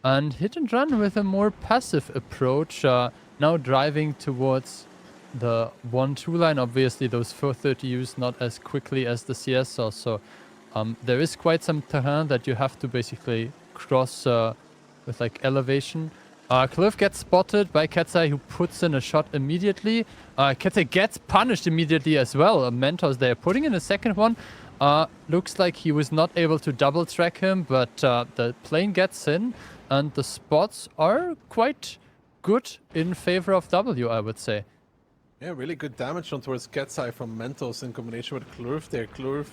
And Hit and Run with a more passive approach, now driving towards the 1-2 line. Obviously, those 430Us not as quickly as the CS also. There is quite some terrain that you have to basically cross with like elevation. Cliff gets spotted by Ketsai, who puts in a shot immediately. Ketsai gets punished immediately as well. Mentos there putting in a second one. Looks like he was not able to double track him, but the plane gets in, and the spots are quite good in favor of W, I would say. Yeah, really good damage on towards Ketsai from Mentos in combination with Klurf there. Klurf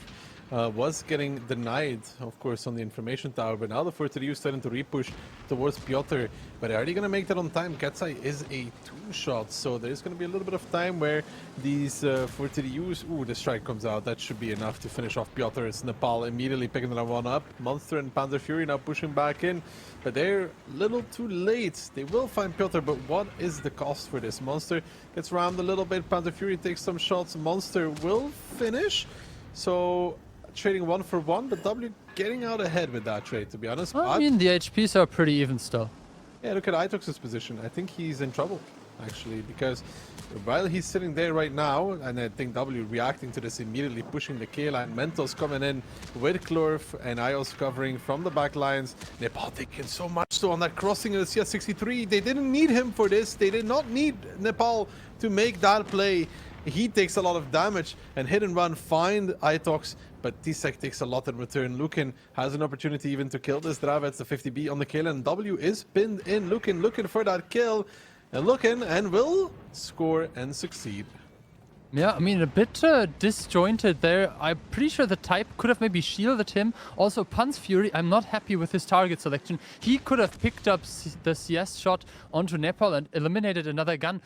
was getting denied, of course, on the information tower, but now the 430U starting to repush towards Piotr. But are they going to make that on time? Ketsai is a 2-shot, so there's going to be a little bit of time where these 430Us... Ooh, the strike comes out. That should be enough to finish off Piotr. It's Nepal immediately picking that one up. Monster and Panzer Fury now pushing back in, but they're a little too late. They will find Piotr, but what is the cost for this? Monster gets rammed a little bit. Panzer Fury takes some shots. Monster will finish. So... trading 1 for 1, but W getting out ahead with that trade, to be honest. Well, I mean, the HPs are pretty even still. Yeah, look at Itox's position. I think he's in trouble, actually, because while he's sitting there right now, and I think W reacting to this immediately, pushing the K line, Mentos coming in with Klurf and Ios covering from the back lines. Nepal taking so much so on that crossing of the CS63. They didn't need him for this. They did not need Nepal to make that play. He takes a lot of damage, and Hit and Run find Itox, but T-Sec takes a lot in return. Lukin has an opportunity even to kill this Dravets, the 50B on the kill, and W is pinned in. Lukin looking for that kill, and Lukin and will score and succeed. Yeah, I mean, a bit disjointed there. I'm pretty sure the type could have maybe shielded him. Also, Pan's Fury, I'm not happy with his target selection. He could have picked up the CS shot onto Nepal and eliminated another gun.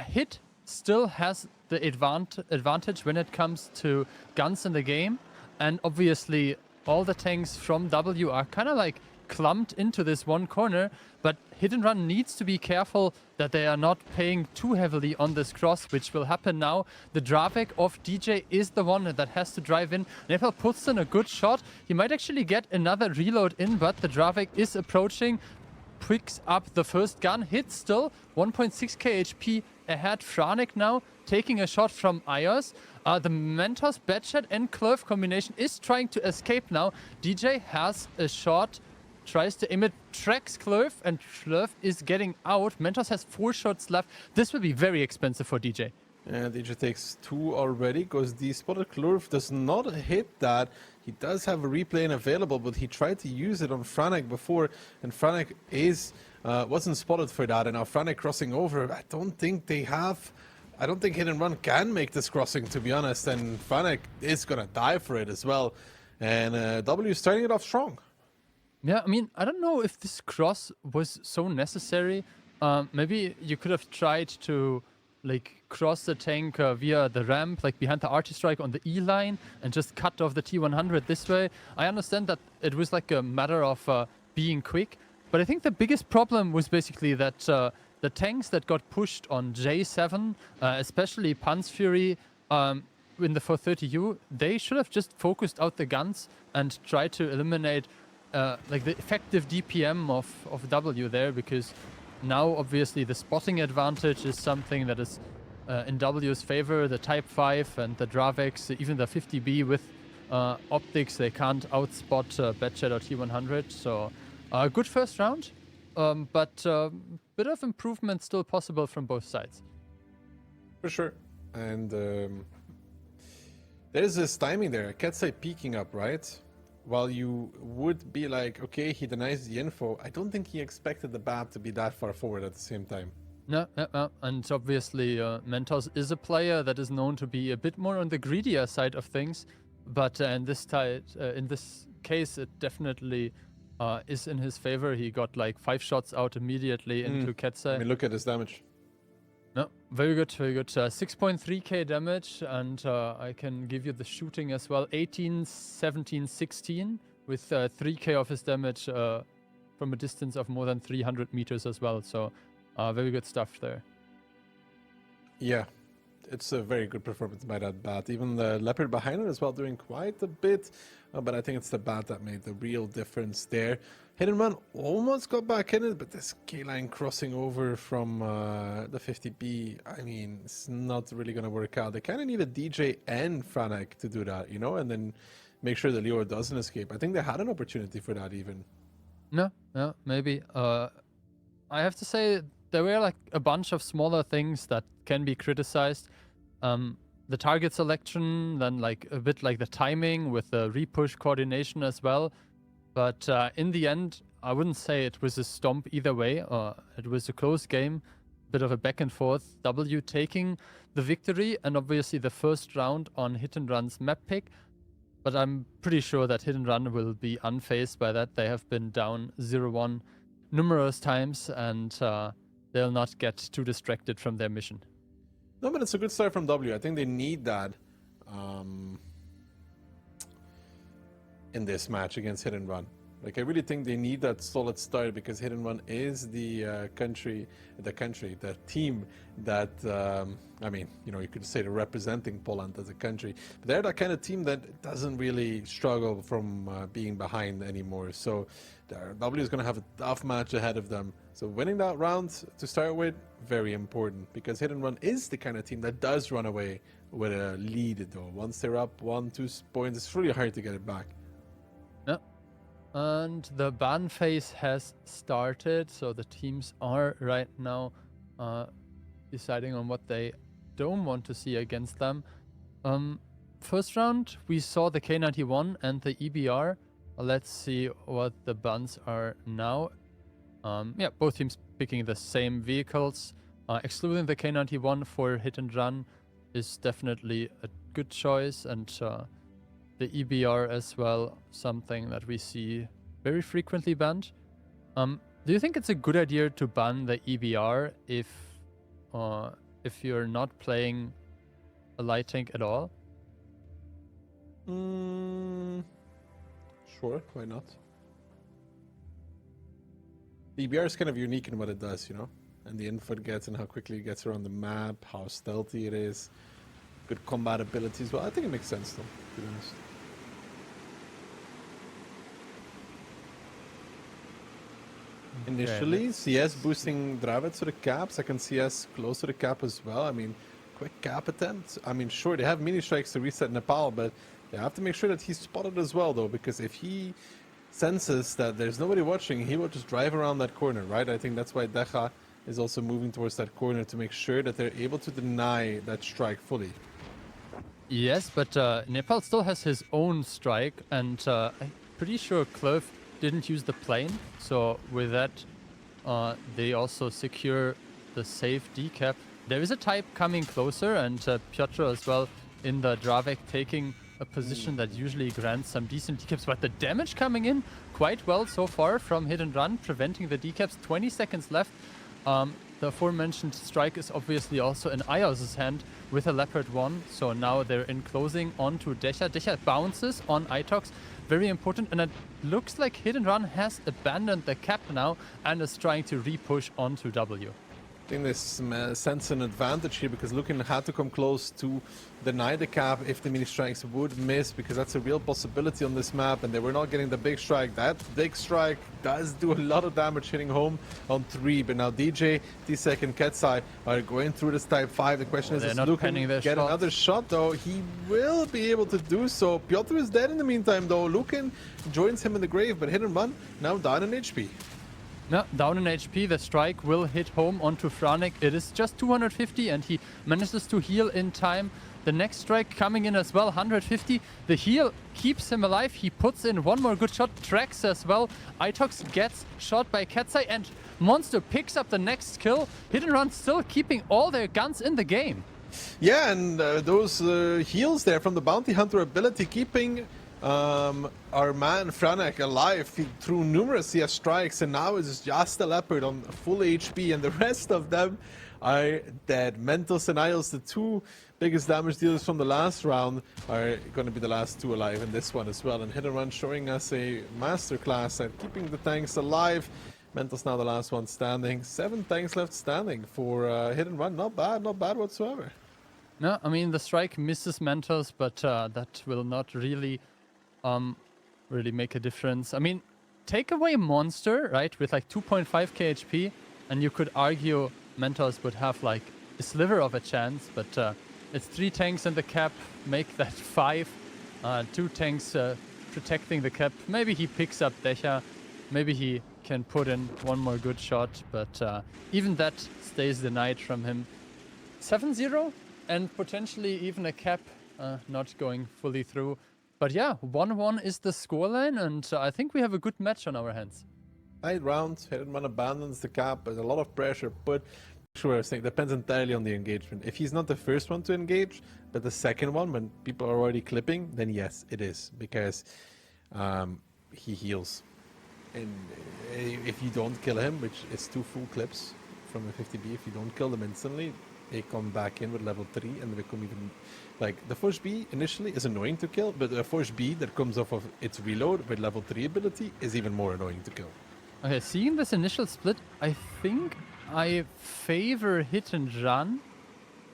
Hit still has the advantage when it comes to guns in the game, and obviously all the tanks from W are kind of like clumped into this one corner, but Hit and Run needs to be careful that they are not paying too heavily on this cross, which will happen now. The Dravek of DJ is the one that has to drive in. Nepal puts in a good shot. He might actually get another reload in, but the Dravek is approaching, picks up the first gun, hits still, 1.6k HP ahead. Franek now taking a shot from Ios. The Mentos, Batchat and Klurf combination is trying to escape now. DJ has a shot, tries to aim it, tracks Klurf, and Klurf is getting out. Mentos has 4 shots left. This will be very expensive for DJ. And DJ takes 2 already, goes D-spotted. Klurf does not hit that. He does have a replay available, but he tried to use it on Franek before, and Franek wasn't spotted for that. And now Franek crossing over, I don't think Hit and Run can make this crossing, to be honest, and Franek is gonna die for it as well. And W is starting it off strong. Yeah, I mean, I don't know if this cross was so necessary. Maybe you could have tried to like cross the tank via the ramp, like behind the arty strike on the E line, and just cut off the T100 this way. I understand that it was like a matter of being quick, but I think the biggest problem was basically that the tanks that got pushed on J7, especially Pan's Fury in the 430U, they should have just focused out the guns and tried to eliminate like the effective DPM of W there, because now obviously the spotting advantage is something that is in W's favor. The Type 5 and the Dravex, even the 50B with optics, they can't outspot Batchet or T100. So good first round, but bit of improvement still possible from both sides. For sure. And there's this timing there. Ketsai peeking up, right? While you would be like, okay, he denies the info, I don't think he expected the bat to be that far forward at the same time. No, and obviously Mentos is a player that is known to be a bit more on the greedier side of things, but in this case, it definitely is in his favor. He got like 5 shots out immediately into Ketsai. I mean, look at his damage. No, very good, very good. 6.3k damage, and I can give you the shooting as well. 18, 17, 16 with 3k of his damage from a distance of more than 300 meters as well. So very good stuff there. Yeah, it's a very good performance by that bat. Even the Leopard behind it as well doing quite a bit, but I think it's the bat that made the real difference there. Hit and Run almost got back in it, but this K-line crossing over from the 50B, I mean, it's not really going to work out. They kind of need a DJ and Franek to do that, you know, and then make sure that Leo doesn't escape. I think they had an opportunity for that even. No, maybe. I have to say, there were like a bunch of smaller things that can be criticized. The target selection, then like a bit like the timing with the repush coordination as well. But in the end, I wouldn't say it was a stomp either way. It was a close game, bit of a back and forth. W taking the victory, and obviously the first round on Hit and Run's map pick. But I'm pretty sure that Hit and Run will be unfazed by that. They have been down 0-1 numerous times, and they'll not get too distracted from their mission. No, but it's a good start from W. I think they need that in this match against Hit and Run. Like, I really think they need that solid start, because Hit and Run is the team that, I mean, you know, you could say they're representing Poland as a country. But they're that kind of team that doesn't really struggle from being behind anymore. So W is going to have a tough match ahead of them. So winning that round to start with, very important, because Hit and Run is the kind of team that does run away with a lead, though. Once they're up 1-2 points, it's really hard to get it back. Yeah. And the ban phase has started, so the teams are right now deciding on what they don't want to see against them. First round, we saw the K91 and the EBR. Let's see what the bans are now. Yeah, both teams picking the same vehicles. Excluding the K91 for Hit and Run is definitely a good choice, and the EBR as well, something that we see very frequently banned. Do you think it's a good idea to ban the EBR if you're not playing a light tank at all? Sure, why not? The EBR is kind of unique in what it does, you know? And the info it gets and how quickly it gets around the map, how stealthy it is, good combat abilities. Well, I think it makes sense though, to be honest. Initially, CS boosting Dravets to the cap, second CS close to the cap as well. I mean, quick cap attempt. I mean, sure, they have mini strikes to reset Nepal, but they have to make sure that he's spotted as well, though, because if he senses that there's nobody watching, he will just drive around that corner, right? I think that's why Deja is also moving towards that corner to make sure that they're able to deny that strike fully. Yes, but Nepal still has his own strike, and I'm pretty sure Clove didn't use the plane. So with that, they also secure the safe decap. There is a type coming closer, and Piotr as well in the Dravek taking a position that usually grants some decent decaps, but the damage coming in quite well so far from Hit and Run, preventing the decaps. 20 seconds left. The aforementioned strike is obviously also in Ios's hand with a Leopard 1, so now they're in closing onto Decha. Decha bounces on Itox, very important, and it looks like Hit and Run has abandoned the cap now and is trying to re-push onto W. I think this sense an advantage here because Lukin had to come close to deny the cap if the mini strikes would miss, because that's a real possibility on this map, and they were not getting the big strike. That big strike does do a lot of damage hitting home on 3, but now DJ, T-Sec and Ketsai are going through this type 5. The question is Lukin get another shot though? He will be able to do so. Piotr is dead in the meantime though. Lukin joins him in the grave, but Hit and Run now down in HP. No, down in HP, the strike will hit home onto Franek. It is just 250 and he manages to heal in time. The next strike coming in as well, 150. The heal keeps him alive. He puts in one more good shot, tracks as well. Itox gets shot by Ketsai and Monster picks up the next kill. Hit and Run still keeping all their guns in the game. Yeah, and those heals there from the Bounty Hunter ability keeping our man Franek alive through numerous CS strikes, and now it's just a Leopard on full HP, and the rest of them are dead. Mentos and Isles, the two biggest damage dealers from the last round, are going to be the last two alive in this one as well. And Hit and Run showing us a masterclass at keeping the tanks alive. Mentos now the last one standing. 7 tanks left standing for Hit and Run. Not bad whatsoever. No, I mean the strike misses Mentos, but that will not really make a difference. I mean, take away Monster, right, with like 2.5k HP, and you could argue Mentos would have like a sliver of a chance, but it's 3 tanks in the cap, make that 5. 2 tanks protecting the cap. Maybe he picks up Decha, maybe he can put in one more good shot, but even that stays denied from him. 7-0 and potentially even a cap not going fully through. But yeah, 1-1 is the scoreline, and I think we have a good match on our hands. 8 rounds, Hit and Run abandons the cap, there's a lot of pressure, but sure, I think depends entirely on the engagement. If he's not the first one to engage, but the second one, when people are already clipping, then yes, it is, because he heals. And if you don't kill him, which is 2 full clips from a 50B, if you don't kill them instantly, they come back in with level 3 and they become even... Like, the Force B initially is annoying to kill, but the Force B that comes off of its reload with level 3 ability is even more annoying to kill. Okay, seeing this initial split, I think I favor Hit and Run,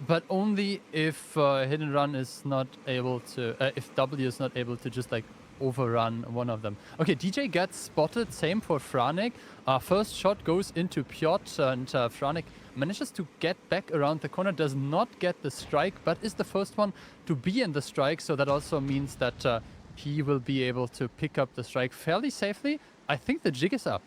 but only if Hit and Run is not able to... if W is not able to just, like, overrun one of them. Okay, DJ gets spotted, same for Franek. First shot goes into Piotr, and Franek manages to get back around the corner, does not get the strike, but is the first one to be in the strike, so that also means that he will be able to pick up the strike fairly safely. I think the jig is up.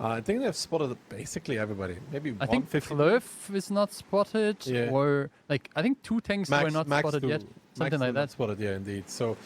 I think they've spotted basically everybody. Maybe I think Clove is not spotted, yeah. Or like I think 2 tanks were not spotted yet, something like that. Spotted, yeah, indeed. So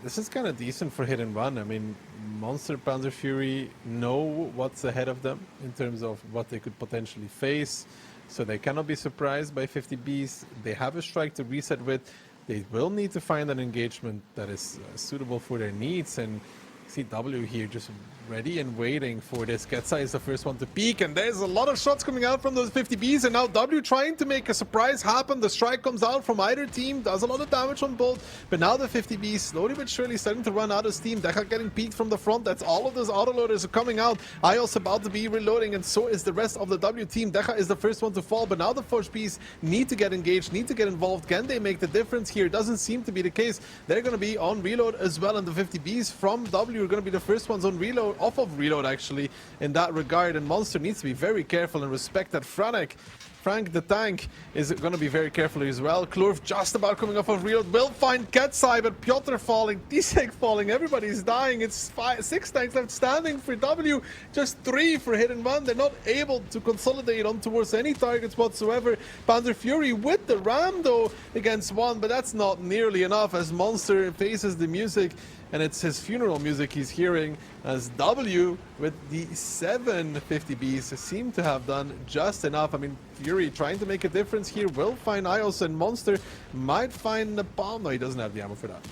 this is kind of decent for Hit and Run. I mean, Monster, Panzer Fury know what's ahead of them in terms of what they could potentially face, so they cannot be surprised by 50Bs. They have a strike to reset with. They will need to find an engagement that is suitable for their needs, and see W here just ready and waiting for this. Ketsai is the first one to peek, and there's a lot of shots coming out from those 50Bs, and now W trying to make a surprise happen. The strike comes out from either team, does a lot of damage on both, but now the 50Bs slowly but surely starting to run out of steam. Decha getting peeked from the front. That's all of those autoloaders are coming out. Ios about to be reloading, and so is the rest of the W team. Decha is the first one to fall, but now the Force Bs need to get engaged, need to get involved. Can they make the difference here? Doesn't seem to be the case. They're going to be on reload as well, and the 50Bs from W are going to be the first ones on reload, off of reload actually in that regard, and Monster needs to be very careful and respect that. Frank the Tank is going to be very careful as well. Klurf just about coming off of reload, will find Ketsai, but Piotr falling, Tisek falling, everybody's dying. It's 6 tanks left standing for W, just 3 for Hit and Run. They're not able to consolidate on towards any targets whatsoever. Panzer Fury with the Ram though against 1, but that's not nearly enough as Monster faces the music, and it's his funeral music he's hearing as W with the 750Bs seem to have done just enough. I mean, Fury trying to make a difference here, will find Ios, and Monster might find the bomb. No, he doesn't have the ammo for that.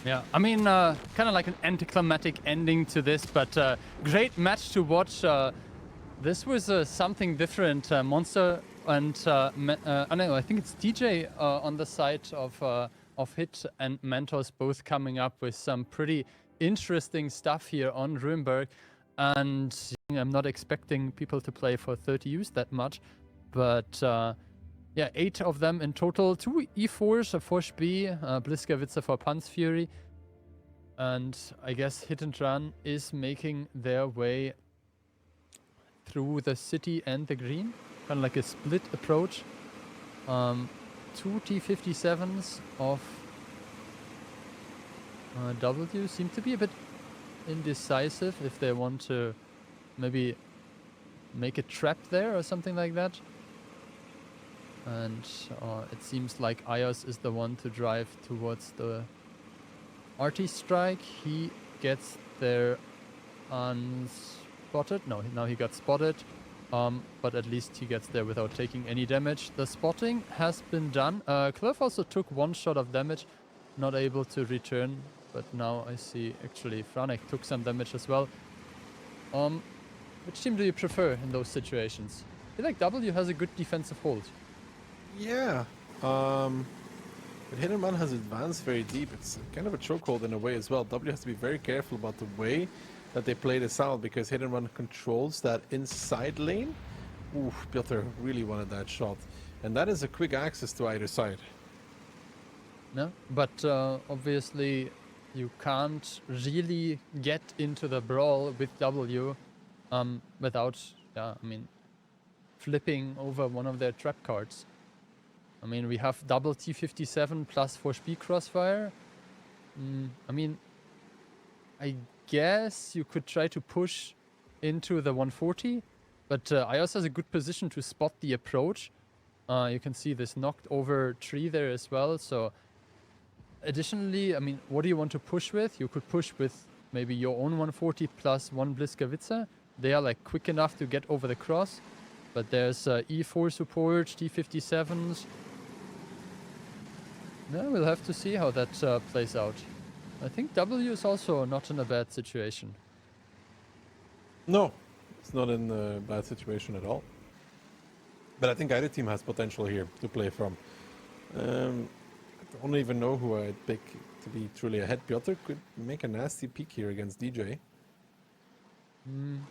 Yeah, I mean, kind of like an anticlimactic ending to this, but great match to watch. This was something different. Monster and I know, I think it's DJ on the side of Hit and Mentos, both coming up with some pretty interesting stuff here on Ruinberg. And I'm not expecting people to play for 30 U's that much, but yeah, 8 of them in total. 2 E4s, a Force B, Bliskavitze for Panz Fury. And I guess Hit and Run is making their way through the city and the green. Kind of like a split approach. 2 T-57s of W seem to be a bit indecisive if they want to maybe make a trap there or something like that. And it seems like Ios is the one to drive towards the RT strike. He gets there unspotted. No, now he got spotted. But at least he gets there without taking any damage. The spotting has been done. Klurf also took 1 shot of damage, not able to return. But now I see actually Franek took some damage as well. Which team do you prefer in those situations? I feel like W has a good defensive hold. Yeah. But Hit and Run has advanced very deep. It's kind of a chokehold in a way as well. W has to be very careful about the way that they play this out, because Hit and Run controls that inside lane. Oof, Piotr really wanted that shot. And that is a quick access to either side. No, but obviously you can't really get into the brawl with W without, I mean, flipping over one of their trap cards. I mean, we have double T-57 plus Force B crossfire. I mean, I guess you could try to push into the 140, but Ios has a good position to spot the approach. You can see this knocked over tree there as well. So additionally, I mean, what do you want to push with? You could push with maybe your own 140 plus 1 Bliskavitze. They are like quick enough to get over the cross, but there's E4 support, T-57s. Yeah, we'll have to see how that plays out. I think W is also not in a bad situation. No, it's not in a bad situation at all. But I think either team has potential here to play from. I don't even know who I'd pick to be truly ahead. Piotr could make a nasty peek here against DJ.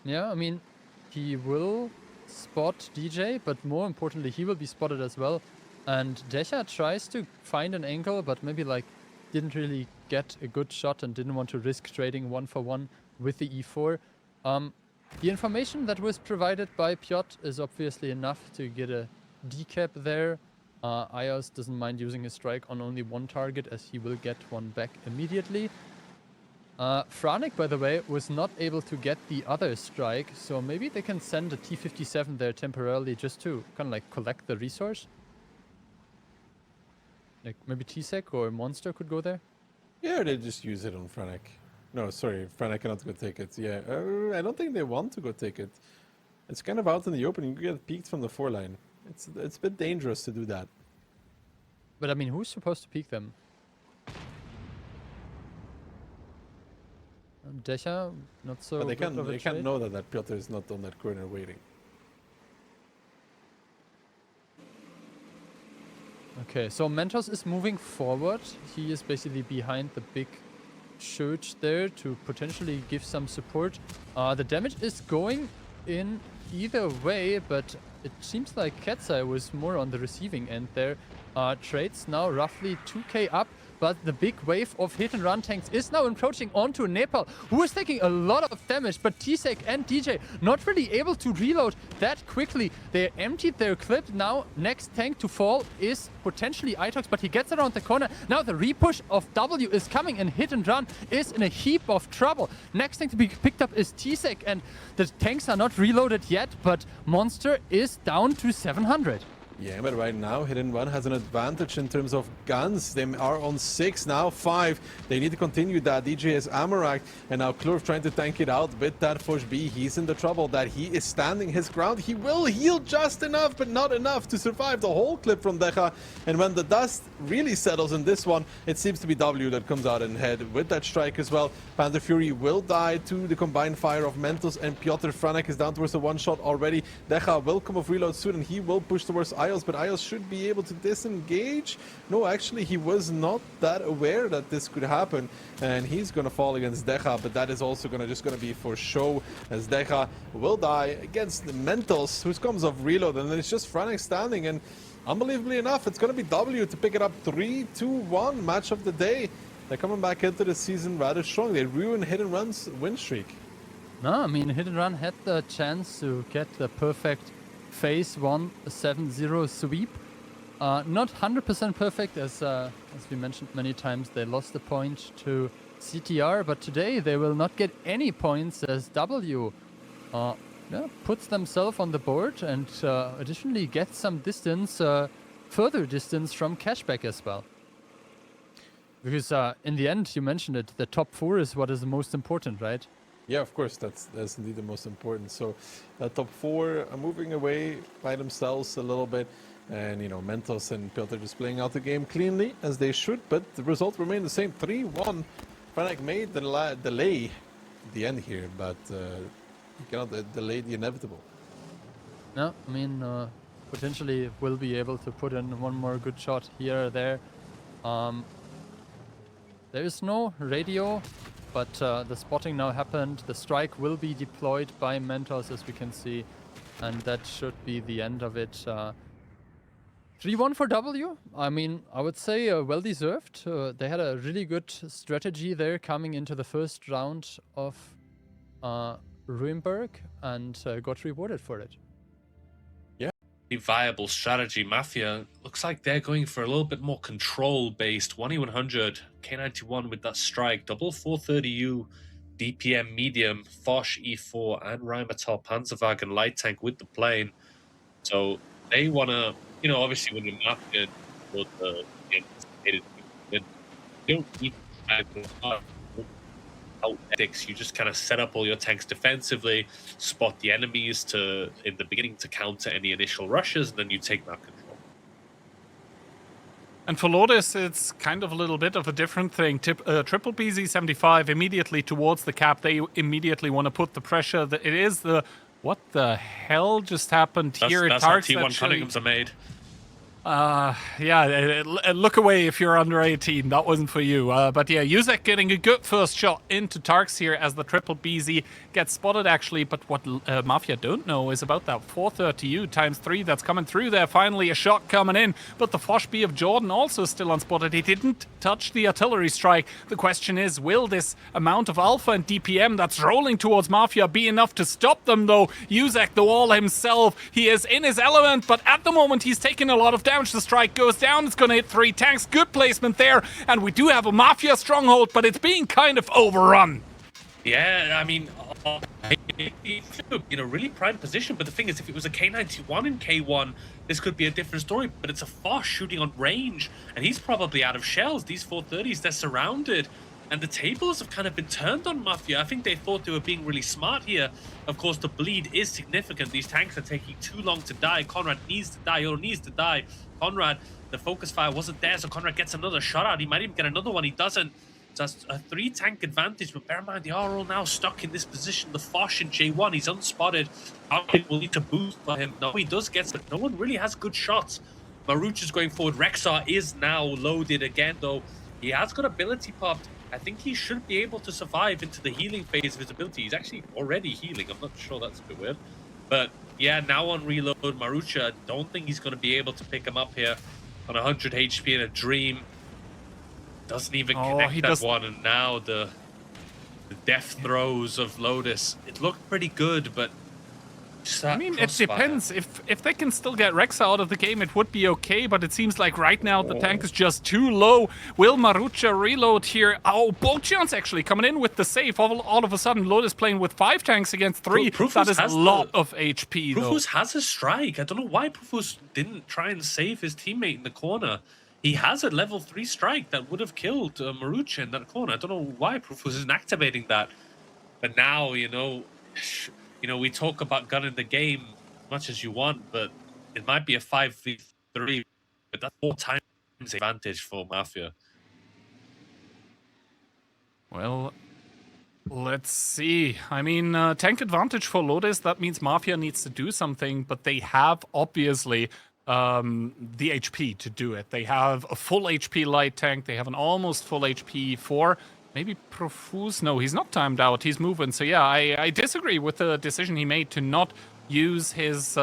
Yeah, I mean, he will spot DJ, but more importantly, he will be spotted as well. And Decha tries to find an angle, but maybe like didn't really get a good shot and didn't want to risk trading 1-for-1 with the E4. The information that was provided by Piotr is obviously enough to get a decap there. Ios doesn't mind using his strike on only 1 target, as he will get 1 back immediately. Franek, by the way, was not able to get the other strike, so maybe they can send a T-57 there temporarily just to kind of like collect the resource. Like maybe T-Sec or Monster could go there? Yeah, they just use it on Franek. No, sorry, Franek cannot go take it. Yeah, I don't think they want to go take it. It's kind of out in the open. You get peeked from the 4 line. It's a bit dangerous to do that. But I mean, who's supposed to peek them? Decha, not so. But they good of a can't trade. know that Piotr is not on that corner waiting. Okay, so Mentos is moving forward. He is basically behind the big church there to potentially give some support. The damage is going in either way, but it seems like Ketsai was more on the receiving end there. Trades now roughly 2k up. but the big wave of hit-and-run tanks is now encroaching onto Nepal, who is taking a lot of damage, but T-Sec and DJ not really able to reload that quickly. They emptied their clip. Now, next tank to fall is potentially Itox, but he gets around the corner. Now the repush of W is coming, and hit-and-run is in a heap of trouble. Next thing to be picked up is T-Sec, and the tanks are not reloaded yet, but Monster is down to 700. Yeah, but right now, Hit and Run has an advantage in terms of guns. They are on 6, now 5. They need to continue that. DJ is Amarak, and now Klurf trying to tank it out with that Fosh B. He's in the trouble that he is standing his ground. He will heal just enough, but not enough to survive the whole clip from Decha. And when the dust really settles in this one, it seems to be W that comes out ahead with that strike as well. Panther Fury will die to the combined fire of Mentos, and Piotr Franek is down towards the one shot already. Decha will come off reload soon, and he will push towards Ios, but Ios should be able to disengage. No, actually, he was not that aware that this could happen, and he's gonna fall against Decha, but that is also gonna be for show, as Decha will die against Mentos, who comes off reload, and then it's just Franek standing, and unbelievably enough, it's gonna be W to pick it up. 3-2-1 match of the day. They're coming back into the season rather strong. They ruined Hit and Run's win streak. No, I mean, Hit and Run had the chance to get the perfect phase 1 7-0 sweep. Not 100% perfect, as we mentioned many times. They lost the point to CTR, but today they will not get any points, as W puts themselves on the board, and additionally gets some distance, further distance from Cashaback as well. Because in the end, you mentioned it, the top 4 is what is the most important, right? Yeah, of course, that's indeed the most important. So top 4 are moving away by themselves a little bit, and you know, Mentos and Piotr just playing out the game cleanly as they should, but the result remained the same. 3-1. Franek made the delay at the end here, but you cannot delay the inevitable. No, I mean, potentially will be able to put in one more good shot here or there. There is no radio, but the spotting now happened. The strike will be deployed by Mentos, as we can see, and that should be the end of it. 3-1 for W. I mean, I would say well deserved. They had a really good strategy there coming into the first round of Ruinberg, and got rewarded for it. Viable strategy. Mafia looks like they're going for a little bit more control-based 1E100 K91 with that strike, double 430U DPM medium, Foch E4, and Rheinmetall Panzerwagen light tank with the plane. So they want to, you know, obviously when the Mafia was the anticipated win, you don't need you just kind of set up all your tanks defensively, spot the enemies in the beginning to counter any initial rushes, and then you take that control. And for Lodis, it's kind of a little bit of a different thing. Triple BZ75 immediately towards the cap. They immediately want to put the pressure. It is the... What the hell just happened here? That's how T1 Cunningham's are made. Yeah, look away if you're under 18. That wasn't for you. But yeah, Yuzek getting a good first shot into Tarks here as the triple BZ gets spotted, actually. But what Mafia don't know is about that 430U times 3 that's coming through there. Finally, a shot coming in. But the Foch B of Jordan also still unspotted. He didn't touch the artillery strike. The question is, will this amount of alpha and DPM that's rolling towards Mafia be enough to stop them, though? Yuzek, the wall himself, he is in his element, but at the moment he's taking a lot of damage. The strike goes down, it's going to hit 3 tanks. Good placement there, and we do have a Mafia stronghold, but it's being kind of overrun. Yeah, I mean, in a really prime position, but the thing is, if it was a K91 in K1, this could be a different story, but it's a Foch shooting on range, and he's probably out of shells. These 430s, they're surrounded, and the tables have kind of been turned on Mafia. I think they thought they were being really smart here. Of course, the bleed is significant. These tanks are taking too long to die. Conrad needs to die. Yodo needs to die. Conrad, the focus fire wasn't there, so Conrad gets another shot out. He might even get another one. He doesn't. That's a 3-tank advantage, but bear in mind, they are all now stuck in this position. The Foch in J1, he's unspotted. Alpin will need to boost for him. No, he does get it. No one really has good shots. Maruch is going forward. Rexar is now loaded again, though. He has got ability popped. I think he should be able to survive into the healing phase of his ability. He's actually already healing. I'm not sure, that's a bit weird. But yeah, now on reload, Marucha, don't think he's going to be able to pick him up here on 100 HP in a dream. Doesn't even Oh, connect he that does- one, and now the death throes of Lodis. It looked pretty good, but just that I mean, it crossfire. depends. If they can still get Rexa out of the game, it would be okay, but it seems like right now the tank is just too low. Will Marucha reload here? Oh, Bochion's actually coming in with the save. All of a sudden, Lodis playing with 5 tanks against 3. Profus That is a has lot the- of HP, though. Profus has a strike. I don't know why Profus didn't try and save his teammate in the corner. He has a level 3 strike that would have killed Marucha in that corner. I don't know why Profus isn't activating that. But now, you know, we talk about gunning the game as much as you want, but it might be a 5v3, but that's 4 times advantage for Mafia. Well, let's see. I mean, tank advantage for Lodis, that means Mafia needs to do something, but they have obviously the HP to do it. They have a full HP light tank, they have an almost full HP 4. Maybe Profuse? No, he's not timed out, he's moving. So yeah, I disagree with the decision he made to not use his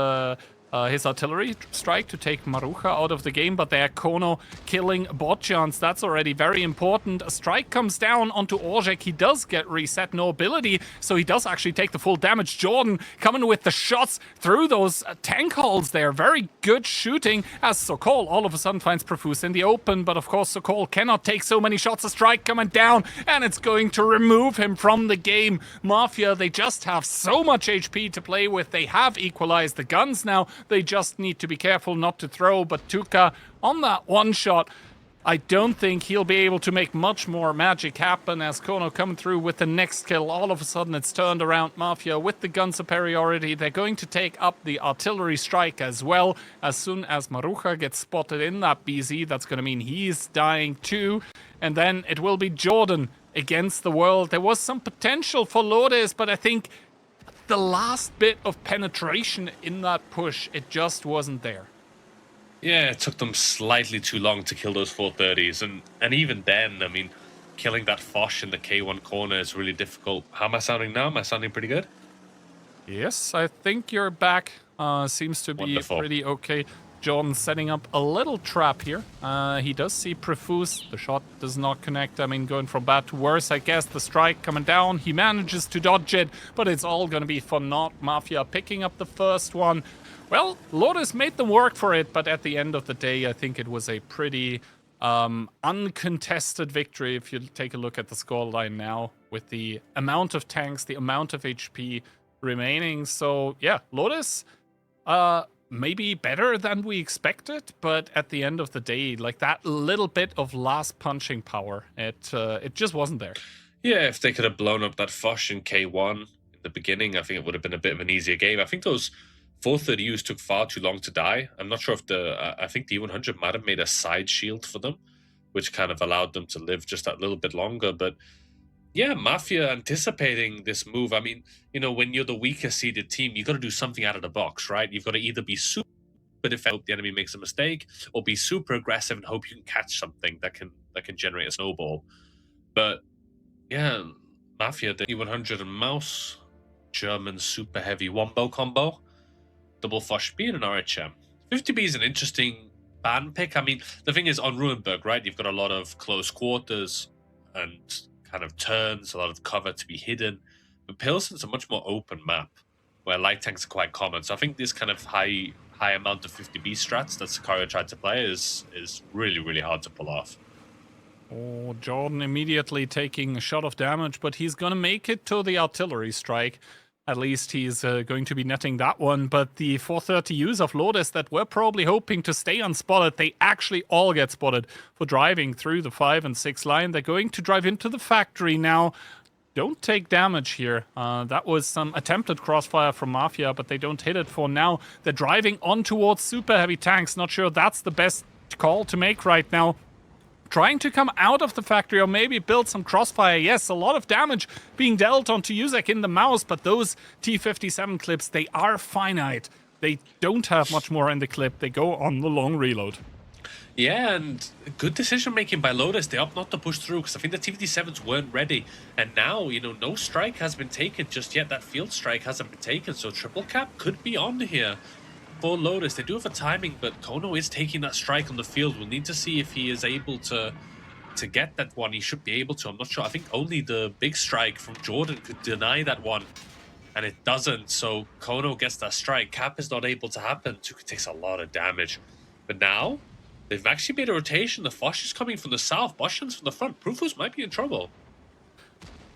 artillery strike to take Marucha out of the game, but there Kono killing Botchans, that's already very important. A strike comes down onto Orzhek, he does get reset, no ability, so he does actually take the full damage. Jordan coming with the shots through those tank holes there, very good shooting, as Sokol all of a sudden finds Profuse in the open, but of course Sokol cannot take so many shots. A strike coming down, and it's going to remove him from the game. Mafia, they just have so much HP to play with, they have equalized the guns now. They just need to be careful not to throw, but Tuka on that one shot, I don't think he'll be able to make much more magic happen as Kono coming through with the next kill. All of a sudden it's turned around. Mafia with the gun superiority. They're going to take up the artillery strike as well. As soon as Marucha gets spotted in that BZ, that's going to mean he's dying too. And then it will be Jordan against the world. There was some potential for Lodis, but I think the last bit of penetration in that push, it just wasn't there. Yeah, it took them slightly too long to kill those 430s, and even then, I mean, killing that Foch in the K1 corner is really difficult. How am I sounding now? Am I sounding pretty good? Yes, I think you're back. Seems to be Wonderful. pretty okay. Jordan setting up a little trap here. He does see Profuse. The shot does not connect. I mean, going from bad to worse, I guess. The strike coming down. He manages to dodge it, but it's all going to be for naught. Mafia picking up the first one. Well, Lodis made them work for it, but at the end of the day, I think it was a pretty uncontested victory. If you take a look at the scoreline now, with the amount of tanks, the amount of HP remaining. So, yeah, Lodis, maybe better than we expected, but at the end of the day, like that little bit of last punching power, it just wasn't there. Yeah, if they could have blown up that Foch in K1 in the beginning, I think it would have been a bit of an easier game. I think those 430Us took far too long to die. I'm not sure if I think the E100 might have made a side shield for them, which kind of allowed them to live just that little bit longer. But yeah, Mafia anticipating this move. I mean, you know, when you're the weaker seeded team, you got to do something out of the box, right? You've got to either be super defensive, the enemy makes a mistake, or be super aggressive and hope you can catch something that can generate a snowball. But yeah, Mafia, the E100 and Mouse, German super heavy wombo combo, double Foch speed and RHM. 50B is an interesting ban pick. I mean, the thing is, on Ruinberg, right, you've got a lot of close quarters and kind of turns, a lot of cover to be hidden. But Pilsen's a much more open map where light tanks are quite common. So I think this kind of high amount of 50B strats that Sicario tried to play is really, really hard to pull off. Oh, Jordan immediately taking a shot of damage, but he's going to make it to the artillery strike. At least he's going to be netting that one. But the 430Us of Lodis that were probably hoping to stay unspotted, they actually all get spotted for driving through the 5 and 6 line. They're going to drive into the factory now. Don't take damage here. That was some attempted crossfire from Mafia, but they don't hit it for now. They're driving on towards super heavy tanks. Not sure that's the best call to make right now. Trying to come out of the factory or maybe build some crossfire. Yes, a lot of damage being dealt onto Yuzek in the mouse, but those T57 clips, they are finite. They don't have much more in the clip. They go on the long reload. Yeah, and good decision-making by Lodis. They opt not to push through because I think the T57s weren't ready. And now, you know, no strike has been taken just yet. That field strike hasn't been taken, so triple cap could be on here for Lodis. They do have a timing, but Kono is taking that strike on the field. We'll need to see if he is able to to get that one, he should be able to. I'm not sure. I think only the big strike from Jordan could deny that one, and it doesn't. So Kono gets that strike. Cap is not able to happen. Tuka takes a lot of damage. But now, they've actually made a rotation. The Fosh is coming from the south. Boshan's from the front. Prufus might be in trouble.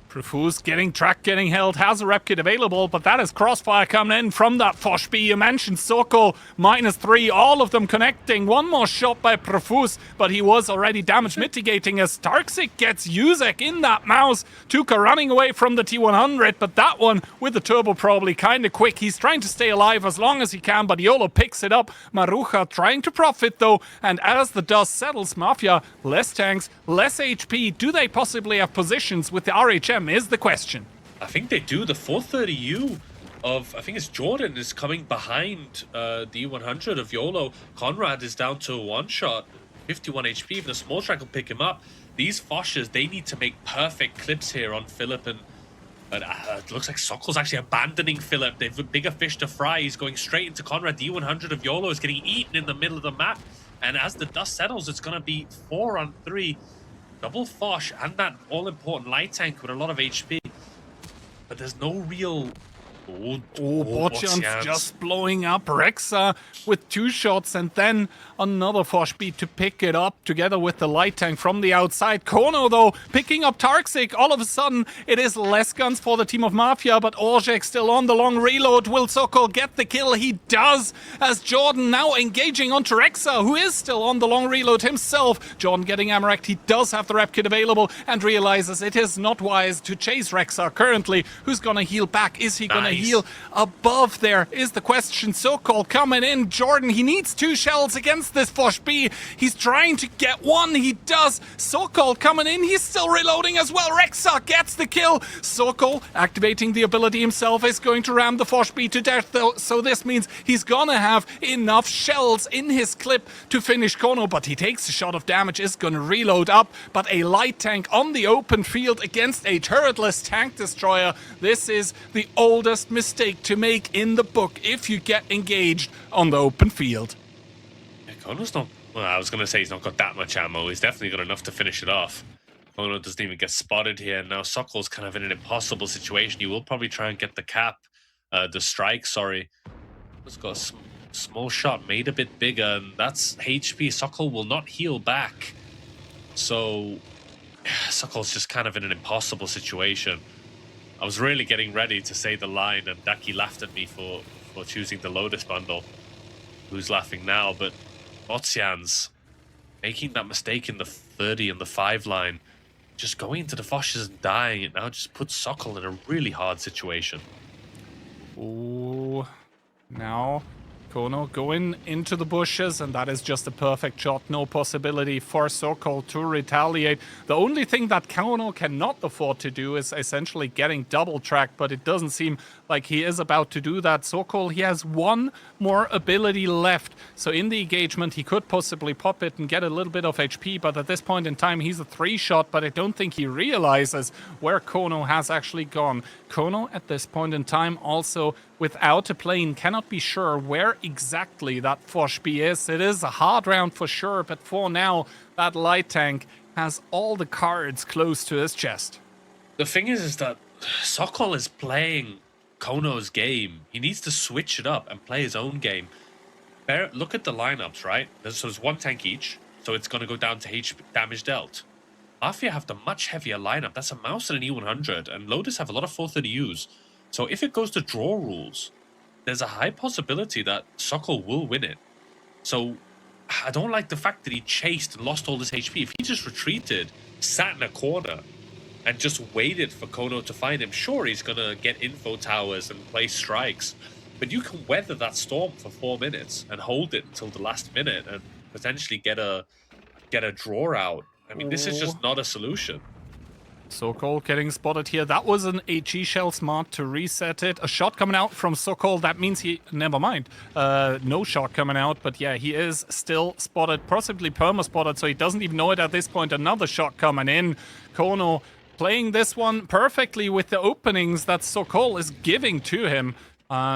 Profus getting track, getting held, has a rep kit available, but that is Crossfire coming in from that Fosh B. You mentioned Sokol, -3, all of them connecting. One more shot by Profus, but he was already damage mitigating as Tarksic gets Yuzek in that mouse. Tuka running away from the T100, but that one with the turbo probably kind of quick. He's trying to stay alive as long as he can, but Yolo picks it up. Maruja trying to profit though, and as the dust settles, Mafia, less tanks, less HP. Do they possibly have positions with the RHM is the question. I think they do. The 430U of, I think it's Jordan, is coming behind the 100 of YOLO. Conrad is down to a one-shot, 51 HP. Even a small track will pick him up. These Foshes, they need to make perfect clips here on Philip, and it looks like Sokol's actually abandoning Philip. They've a bigger fish to fry. He's going straight into Conrad. The 100 of YOLO is getting eaten in the middle of the map, and as the dust settles, it's going to be 4-on-3. Double Fosh and that all-important light tank with a lot of HP. But there's no real... Boccian's just blowing up. Rexa with 2 shots and then another Fosh beat to pick it up together with the light tank from the outside. Kono, though, picking up Tarksic. All of a sudden, it is less guns for the team of Mafia, but Orzhek still on the long reload. Will Sokol get the kill? He does, as Jordan now engaging onto Rexa, who is still on the long reload himself. Jordan getting Amarak. He does have the rep kit available and realizes it is not wise to chase Rexa currently. Who's gonna heal back? Is he gonna heal above? There is the question. Sokol coming in. Jordan, he needs 2 shells against this Fosh B. He's trying to get one. He does. Sokol coming in. He's still reloading as well. Rexa gets the kill. Sokol activating the ability himself is going to ram the Fosh B to death though. So this means he's gonna have enough shells in his clip to finish Kono, but he takes a shot of damage, is gonna reload up, but a light tank on the open field against a turretless tank destroyer. This is the oldest mistake to make in the book if you get engaged on the open field. Yeah, Kono's not... Well, I was going to say he's not got that much ammo. He's definitely got enough to finish it off. Kono doesn't even get spotted here. Now Sokol's kind of in an impossible situation. He will probably try and get the cap. The strike, sorry. He's got a small shot made a bit bigger, and that's HP. Sokol will not heal back. So Sokol's just kind of in an impossible situation. I was really getting ready to say the line, and Daki laughed at me for choosing the Lodis bundle. Who's laughing now? But Boccian's making that mistake in the 30 and the 5 line, just going into the Foshes and dying, it now just puts Sokol in a really hard situation. Ooh, now Kono going into the bushes, and that is just a perfect shot. No possibility for Sokol to retaliate. The only thing that Kono cannot afford to do is essentially getting double track, but it doesn't seem like he is about to do that. Sokol, he has one more ability left. So in the engagement, he could possibly pop it and get a little bit of HP, but at this point in time, he's a 3-shot, but I don't think he realizes where Kono has actually gone. Kono, at this point in time, also without a plane, cannot be sure where exactly that Fosh B is. It is a hard round for sure, but for now, that light tank has all the cards close to his chest. The thing is that Sokol is playing Kono's game. He needs to switch it up and play his own game. Look at the lineups, right? There's 1 tank each, so it's going to go down to HP damage dealt. Mafia have the much heavier lineup. That's a Mouse and an E100, and Lodis have a lot of 430Us. So if it goes to draw rules, there's a high possibility that Sokol will win it. So I don't like the fact that he chased and lost all this HP. If he just retreated, sat in a corner, and just waited for Kono to find him, sure, he's going to get info towers and play strikes, but you can weather that storm for 4 minutes and hold it until the last minute and potentially get a draw out. I mean, this is just not a solution. Sokol getting spotted here. That was an HE shell, smart to reset it. A shot coming out from Sokol. That means he... Never mind. No shot coming out. But yeah, he is still spotted. Possibly perma-spotted, so he doesn't even know it at this point. Another shot coming in. Kono playing this one perfectly with the openings that Sokol is giving to him.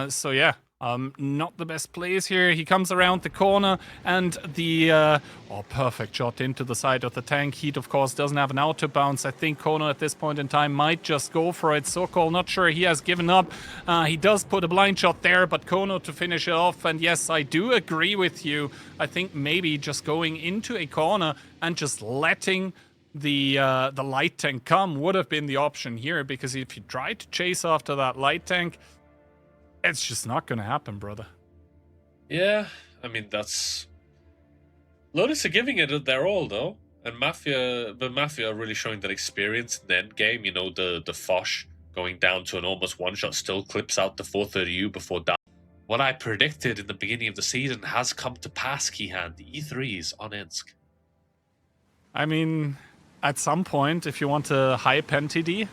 So yeah, Not the best plays here. He comes around the corner and the perfect shot into the side of the tank. Heat, of course, doesn't have an auto bounce. I think Kono at this point in time might just go for it. Sokol, not sure he has given up. He does put a blind shot there, but Kono to finish it off. And yes, I do agree with you. I think maybe just going into a corner and just letting the light tank come would have been the option here, because if you try to chase after that light tank, it's just not going to happen, brother. Yeah, I mean, that's... Lodis are giving it their all, though. And Mafia are really showing that experience in the end game. You know, the Foch going down to an almost one-shot still clips out the 430U before down. What I predicted in the beginning of the season has come to pass, Keyhand. The E3s on Ensk. I mean, at some point, if you want a high pen TD,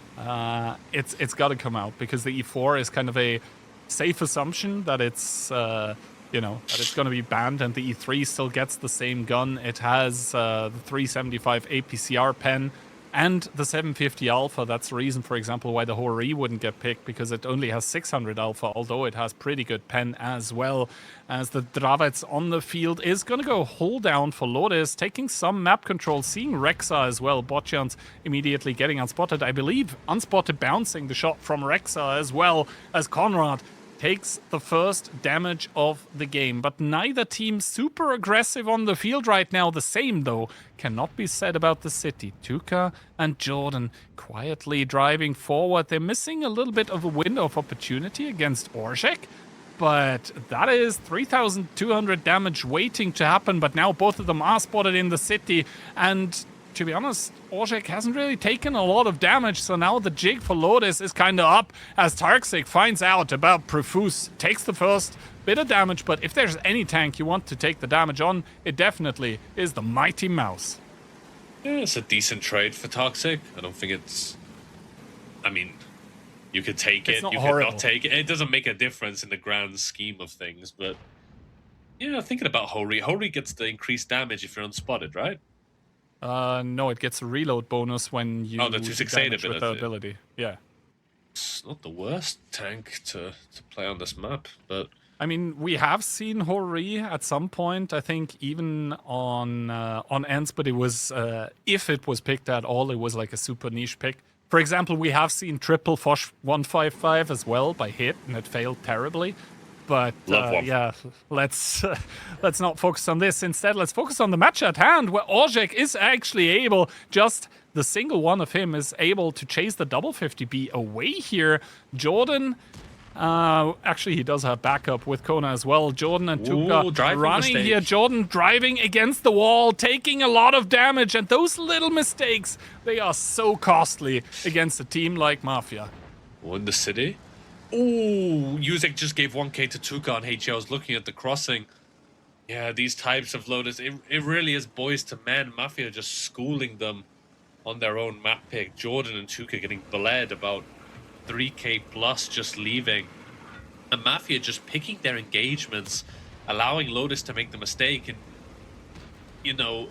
it's got to come out, because the E4 is kind of a safe assumption that it's that it's going to be banned, and the E3 still gets the same gun. It has the 375 APCR pen and the 750 alpha. That's the reason, for example, why the Hori wouldn't get picked, because it only has 600 alpha, although it has pretty good pen as well. As the Dravets on the field is going to go hold down for Lodis, taking some map control, seeing Rexa as well. Botchans immediately getting unspotted. I believe unspotted bouncing the shot from Rexa, as well as Conrad takes the first damage of the game. But neither team super aggressive on the field right now. The same, though, cannot be said about the city. Tuka and Jordan quietly driving forward. They're missing a little bit of a window of opportunity against Orzhek, but that is 3,200 damage waiting to happen. But now both of them are spotted in the city, and to be honest, Orzhek hasn't really taken a lot of damage, so now the jig for Lodis is kind of up as Tarksik finds out about Profuse, takes the first bit of damage, but if there's any tank you want to take the damage on, it definitely is the Mighty Mouse. Yeah, it's a decent trade for Toxic. I don't think it's... I mean, you could take it, you could not take it. It doesn't make a difference in the grand scheme of things, but... Yeah, thinking about Hori. Hori gets the increased damage if you're unspotted, right? No, it gets a reload bonus when you the 268 damage with the ability. Yeah. It's not the worst tank to play on this map, but... I mean, we have seen Hori at some point, I think, even on Ents, but it was, if it was picked at all, it was like a super niche pick. For example, we have seen triple Foch 155 as well by hit, and it failed terribly. But yeah, let's not focus on this. Instead, let's focus on the match at hand, where Orzhek is actually able, just the single one of him is able to chase the double 50B away here. Jordan, actually he does have backup with Kona as well. Jordan and Tuka running here. Jordan driving against the wall, taking a lot of damage, and those little mistakes, they are so costly against a team like Mafia. In the city? Ooh, Yuzek just gave 1k to Tuka on HE. I was looking at the crossing. Yeah, these types of Lodis, it really is boys to men. Mafia just schooling them on their own map pick. Jordan and Tuka getting bled about 3k plus just leaving. And Mafia just picking their engagements, allowing Lodis to make the mistake. And, you know,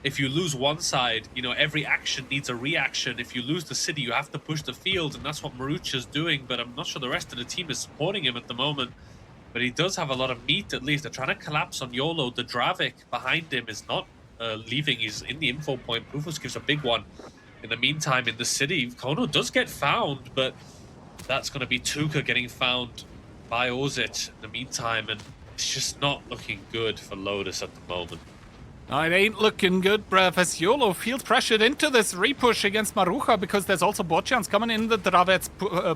if you lose one side, you know, every action needs a reaction. If you lose the city, you have to push the field, and that's what Marucha's doing, but I'm not sure the rest of the team is supporting him at the moment. But he does have a lot of meat, at least. They're trying to collapse on YOLO. The Dravik behind him is not leaving. He's in the info point. Rufus gives a big one. In the meantime, in the city, Kono does get found, but that's going to be Tuka getting found by Ozit in the meantime, and it's just not looking good for Lodis at the moment. It ain't looking good, bruv, as YOLO feels pressured into this repush against Marucha, because there's also Botchans coming in. The Dravets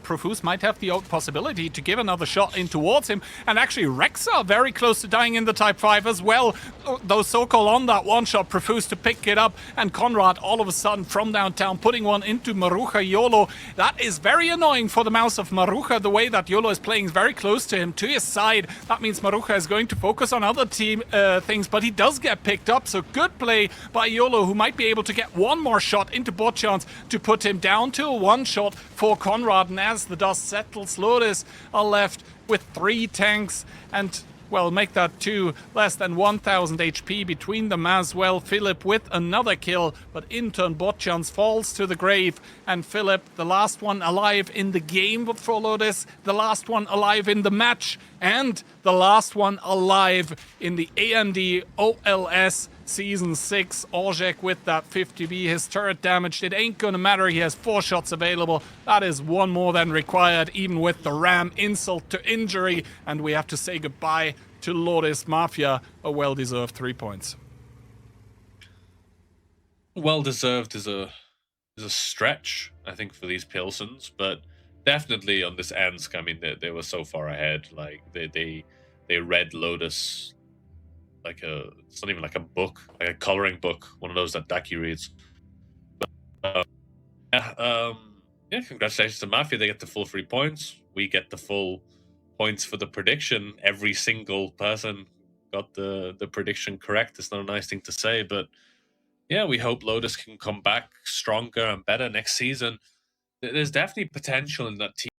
Profuse might have the possibility to give another shot in towards him. And actually, Rexa very close to dying in the Type 5 as well. Though Sokol on that one-shot, Profuse to pick it up. And Conrad, all of a sudden, from downtown, putting one into Marucha YOLO. That is very annoying for the mouse of Marucha. The way that YOLO is playing very close to him, to his side. That means Marucha is going to focus on other team things, but he does get picked up. So good play by YOLO, who might be able to get one more shot into Botchans to put him down to a one-shot for Conrad. And as the dust settles, Lodis are left with 3 tanks. And Well, make that 2, less than 1000 HP between them as well. Philip with another kill, but in turn Botchans falls to the grave, and Philip, the last one alive in the game for Lodis, the last one alive in the match, and the last one alive in the AMD OLS Season 6. Orzhek with that 50B, his turret damaged. It ain't gonna matter, he has 4 shots available. That is 1 more than required, even with the Ram insult to injury. And we have to say goodbye to Lodis Mafia. A well-deserved 3 points. Well-deserved is a stretch, I think, for these Pilsons, but definitely on this Ensk, I mean, they were so far ahead. Like, they read Lodis like it's not even like a book, like a coloring book, one of those that Daki reads. But, yeah, congratulations to Mafia. They get the full 3 points. We get the full points for the prediction. Every single person got the prediction correct. It's not a nice thing to say, but yeah, we hope Lodis can come back stronger and better next season. There's definitely potential in that team.